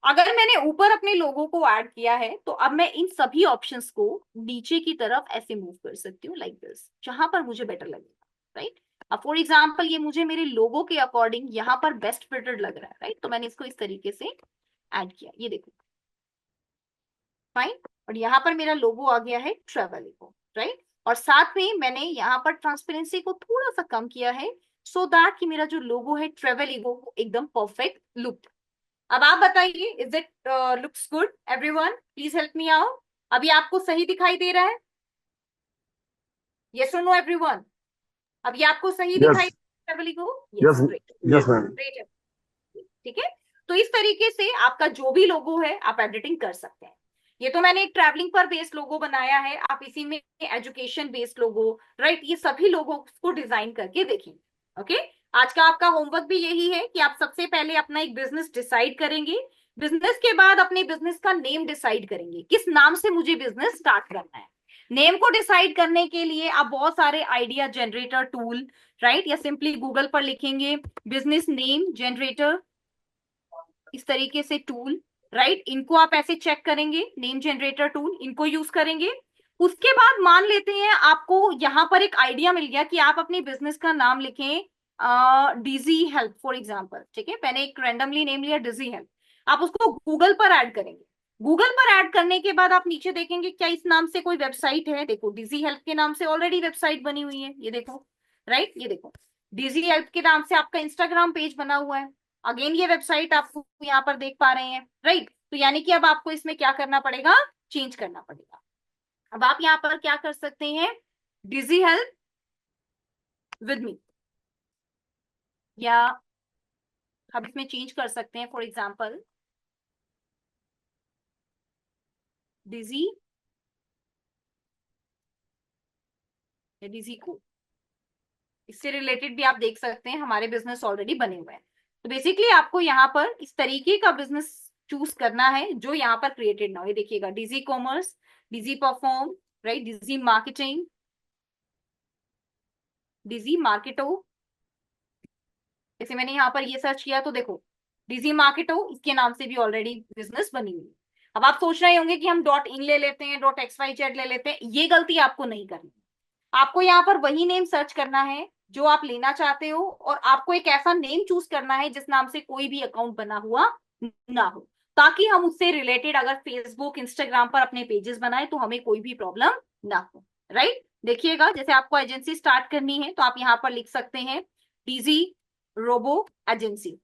अगर मैंने ऊपर अपने लोगों को ऐड किया है, तो अब मैं इन सभी ऑप्शंस को नीचे की तरफ ऐसे मूव कर सकती हूँ, लाइक दिस, जहां पर मुझे बेटर लगेगा, राइट। अब फॉर एग्जाम्पल, ये मुझे मेरे लोगो के अकॉर्डिंग यहाँ पर बेस्ट फिटेड लग रहा है, राइट। तो मैंने इसको इस तरीके से ऐड किया, ये देखो, फाइन। और यहाँ पर मेरा लोगो आ गया है ट्रेवल को, राइट। और साथ में मैंने यहाँ पर ट्रांसपेरेंसी को थोड़ा सा कम किया है, सो दैट कि मेरा जो लोगो है ट्रेवल ईगो एकदम परफेक्ट लुक। अब आप बताइए, is it looks good everyone, please help me out. अभी आपको सही दिखाई दे रहा है, यस और नो एवरीवन। अभी आपको सही दिखाई Yes, travel ego, yes, yes, great, yes, ma'am. Great, ठीक है। तो इस तरीके से आपका जो भी लोगो है आप एडिटिंग कर सकते हैं। ये तो मैंने एक ट्रैवलिंग पर बेस्ड लोगो बनाया है, आप इसी में एजुकेशन बेस्ड लोगो, राइट, ये सभी लोगों को डिजाइन करके देखिए। ओके, आज का आपका होमवर्क भी यही है कि आप सबसे पहले अपना एक बिजनेस डिसाइड करेंगे। बिजनेस के बाद अपने बिजनेस का नेम डिसाइड करेंगे, किस नाम से मुझे बिजनेस स्टार्ट करना है। नेम को डिसाइड करने के लिए आप बहुत सारे आइडिया जनरेटर टूल, राइट, या सिंपली गूगल पर लिखेंगे बिजनेस नेम जनरेटर, इस तरीके से टूल, राइट, इनको आप ऐसे चेक करेंगे, नेम जनरेटर टूल, इनको यूज करेंगे। उसके बाद मान लेते हैं आपको यहाँ पर एक आइडिया मिल गया कि आप अपने बिजनेस का नाम लिखें डिजी हेल्प फॉर एग्जाम्पल, ठीक है, मैंने एक रैंडमली नेम लिया डिजी हेल्प। आप उसको गूगल पर ऐड करेंगे। गूगल पर ऐड करने के बाद आप नीचे देखेंगे क्या इस नाम से कोई वेबसाइट है, देखो डिजी हेल्प के नाम से ऑलरेडी वेबसाइट बनी हुई है, ये देखो, राइट, ये देखो डिजी हेल्प के नाम से आपका इंस्टाग्राम पेज बना हुआ है, अगेन ये वेबसाइट आपको यहाँ पर देख पा रहे हैं, राइट। तो यानी कि अब आपको इसमें क्या करना पड़ेगा, चेंज करना पड़ेगा। अब आप यहाँ पर क्या कर सकते हैं, डिजी हेल्प विद मी, या हम इसमें चेंज कर सकते हैं, फॉर एग्जाम्पल डिजी या डिजी को, इससे रिलेटेड भी आप देख सकते हैं, हमारे बिजनेस ऑलरेडी बने हुए हैं। तो बेसिकली आपको यहाँ पर इस तरीके का बिजनेस चूज करना है जो यहाँ पर क्रिएटेड ना हो। ये देखिएगा डिजी कॉमर्स, डिजी परफॉर्म, राइट, डिजी मार्केटिंग, डिजी मार्केटो, जैसे मैंने यहाँ पर ये सर्च किया तो देखो डिजी मार्केटो, इसके नाम से भी ऑलरेडी बिजनेस बनी हुई है। अब आप सोच रहे होंगे कि हम डॉट इन ले लेते हैं, डॉट एक्स वाई जेड ले लेते हैं, ये गलती आपको नहीं करनी। आपको यहाँ पर वही नेम सर्च करना है जो आप लेना चाहते हो, और आपको एक ऐसा नेम चूज करना है जिस नाम से कोई भी अकाउंट बना हुआ ना हो, ताकि हम उससे रिलेटेड अगर फेसबुक इंस्टाग्राम पर अपने पेजेस बनाए तो हमें कोई भी प्रॉब्लम ना हो, राइट। देखिएगा जैसे आपको एजेंसी स्टार्ट करनी है तो आप यहाँ पर लिख सकते हैं डीजी रोबो एजेंसी,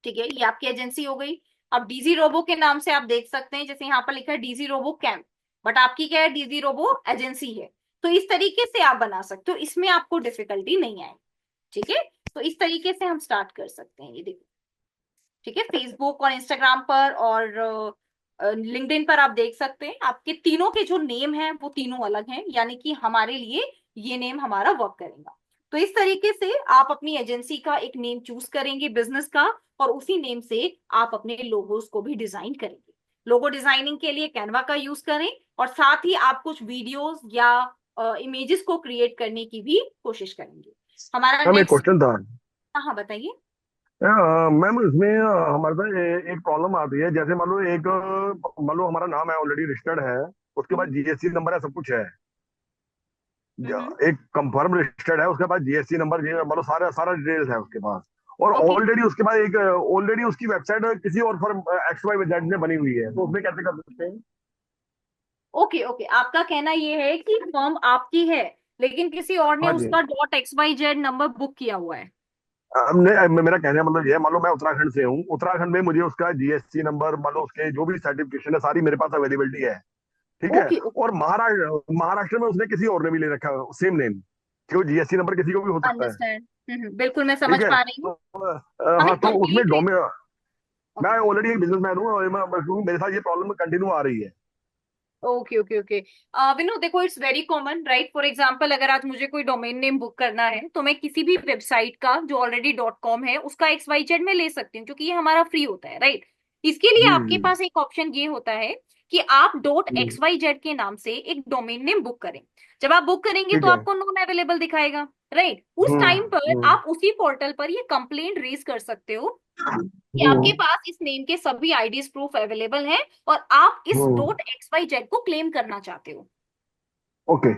ठीक है, ये आपकी एजेंसी हो गई। अब डीजी रोबो के नाम से आप देख सकते हैं, जैसे यहाँ पर लिखा है डीजी रोबो कैंप, बट आपकी क्या है, डीजी रोबो एजेंसी है। तो इस तरीके से आप बना सकते हो, इसमें आपको डिफिकल्टी नहीं आएगी, ठीक है। तो इस तरीके से हम स्टार्ट कर सकते हैं, ये देखो, ठीक है, फेसबुक और इंस्टाग्राम पर और लिंक्डइन पर आप देख सकते हैं आपके तीनों के जो नेम हैं वो तीनों अलग हैं, यानी कि हमारे लिए ये नेम हमारा वर्क करेगा। तो इस तरीके से आप अपनी एजेंसी का एक नेम चूज करेंगे बिजनेस का, और उसी नेम से आप अपने लोगोस को भी डिजाइन करेंगे। लोगो डिजाइनिंग के लिए कैनवा का यूज करें, और साथ ही आप कुछ वीडियोस या इमेजेस को क्रिएट करने की भी कोशिश करेंगे। हमारा मैम एक नेक्स्ट, क्वेश्चन था। हाँ बताइए। मैम इसमें हमारे पास एक प्रॉब्लम आती है, जैसे मान लो मान लो हमारा नाम है ऑलरेडी रजिस्टर्ड है, उसके बाद जीएसटी नंबर है, सब कुछ है, हम्म, एक कंफर्म रजिस्टर्ड है, उसके बाद जीएसटी नंबर मान लो सारा सारा डिटेल्स है उसके पास, और ओके ऑलरेडी उसके बाद एक ऑलरेडी उसकी वेबसाइट किसी और फर्म एक्स वाई जेड में बनी हुई है, तो उसमें कैसे कर सकते हैं? ओके ओके, आपका कहना ये है कि फॉर्म आपकी है लेकिन किसी और ने हाँ जी। उसका dot X Y Z number book किया हुआ है। मेरा कहने का मतलब ये है, मान लो मैं उत्तराखंड से हूँ, उत्तराखंड में मुझे उसका जीएसटी नंबर, मान लो उसके जो भी सर्टिफिकेशन है सारी मेरे पास अवेलेबिलिटी है, ठीक है। ओके ओके, और महाराष्ट्र महाराष्ट्र में उसने किसी और ने भी ले रखा है सेम नेम, क्यों जीएसटी नंबर किसी को भी हो सकता है, अंडरस्टैंड, बिल्कुल मैं ठीक समझ है। पा रही हूँ। तो हमें हाँ, तो उसमें कंप्लीट, डोमे मैं ओके ऑलरेडी एक बिजनेसमैन हूँ, और मेरे साथ ये प्रॉब्लम कंटिन्यू आ रही है। ओके ओके ओके, विनो देखो it's very common, right. For example अगर आज मुझे कोई डोमेन नेम बुक करना है तो मैं किसी भी वेबसाइट का जो ऑलरेडी डॉट कॉम है उसका एक्स वाई जेड में ले सकती हूँ, क्योंकि ये हमारा फ्री होता है, राइट। इसके लिए जी आपके जी। पास एक ऑप्शन ये होता है कि आप डॉट हम्म, एक्स वाई जेड के नाम से एक डोमेन नेम बुक करें। जब आप बुक करेंगे ठीक तो है। आपको नॉन अवेलेबल दिखाएगा, राइट। उस हम्म टाइम पर हम्म आप उसी पोर्टल पर ये कंप्लेंट रेज कर सकते हो कि आपके हम्म पास इस नेम के सभी आईडीज प्रूफ अवेलेबल हैं और आप इस हम्म, डॉट एक्स वाई जेड को क्लेम करना चाहते हो, ओके।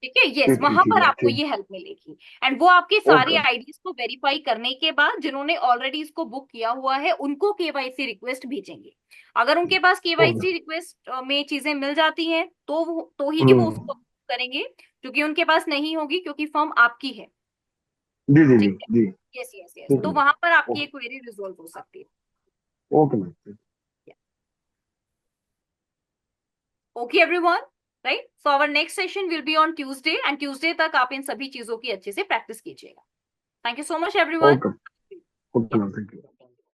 ठीक है, यस, ठीक ठीक वहां ठीक पर है, आपको ठीक। ये हेल्प मिलेगी। एंड वो आपके सारी ओके। आईडीज को वेरीफाई करने के बाद जिन्होंने ऑलरेडी इसको बुक किया हुआ है उनको केवाईसी रिक्वेस्ट भेजेंगे। अगर उनके पास ओके। केवाईसी रिक्वेस्ट में चीजें मिल जाती हैं तो ही वो हम्म, उसको करेंगे, क्योंकि उनके पास नहीं होगी क्योंकि फर्म आपकी है, जी जी जी ठीक है, जी। यस यस यस, ठीक तो है। वहां पर आपकी ओके। एक क्वेरी रिजोल्व हो सकती है। Okay ma'am. Okay everyone, right, so our next session will be on Tuesday, and Tuesday तक आप इन सभी चीजों की अच्छे से प्रैक्टिस कीजिएगा। Thank you so much everyone. Okay. Okay ma'am, thank you.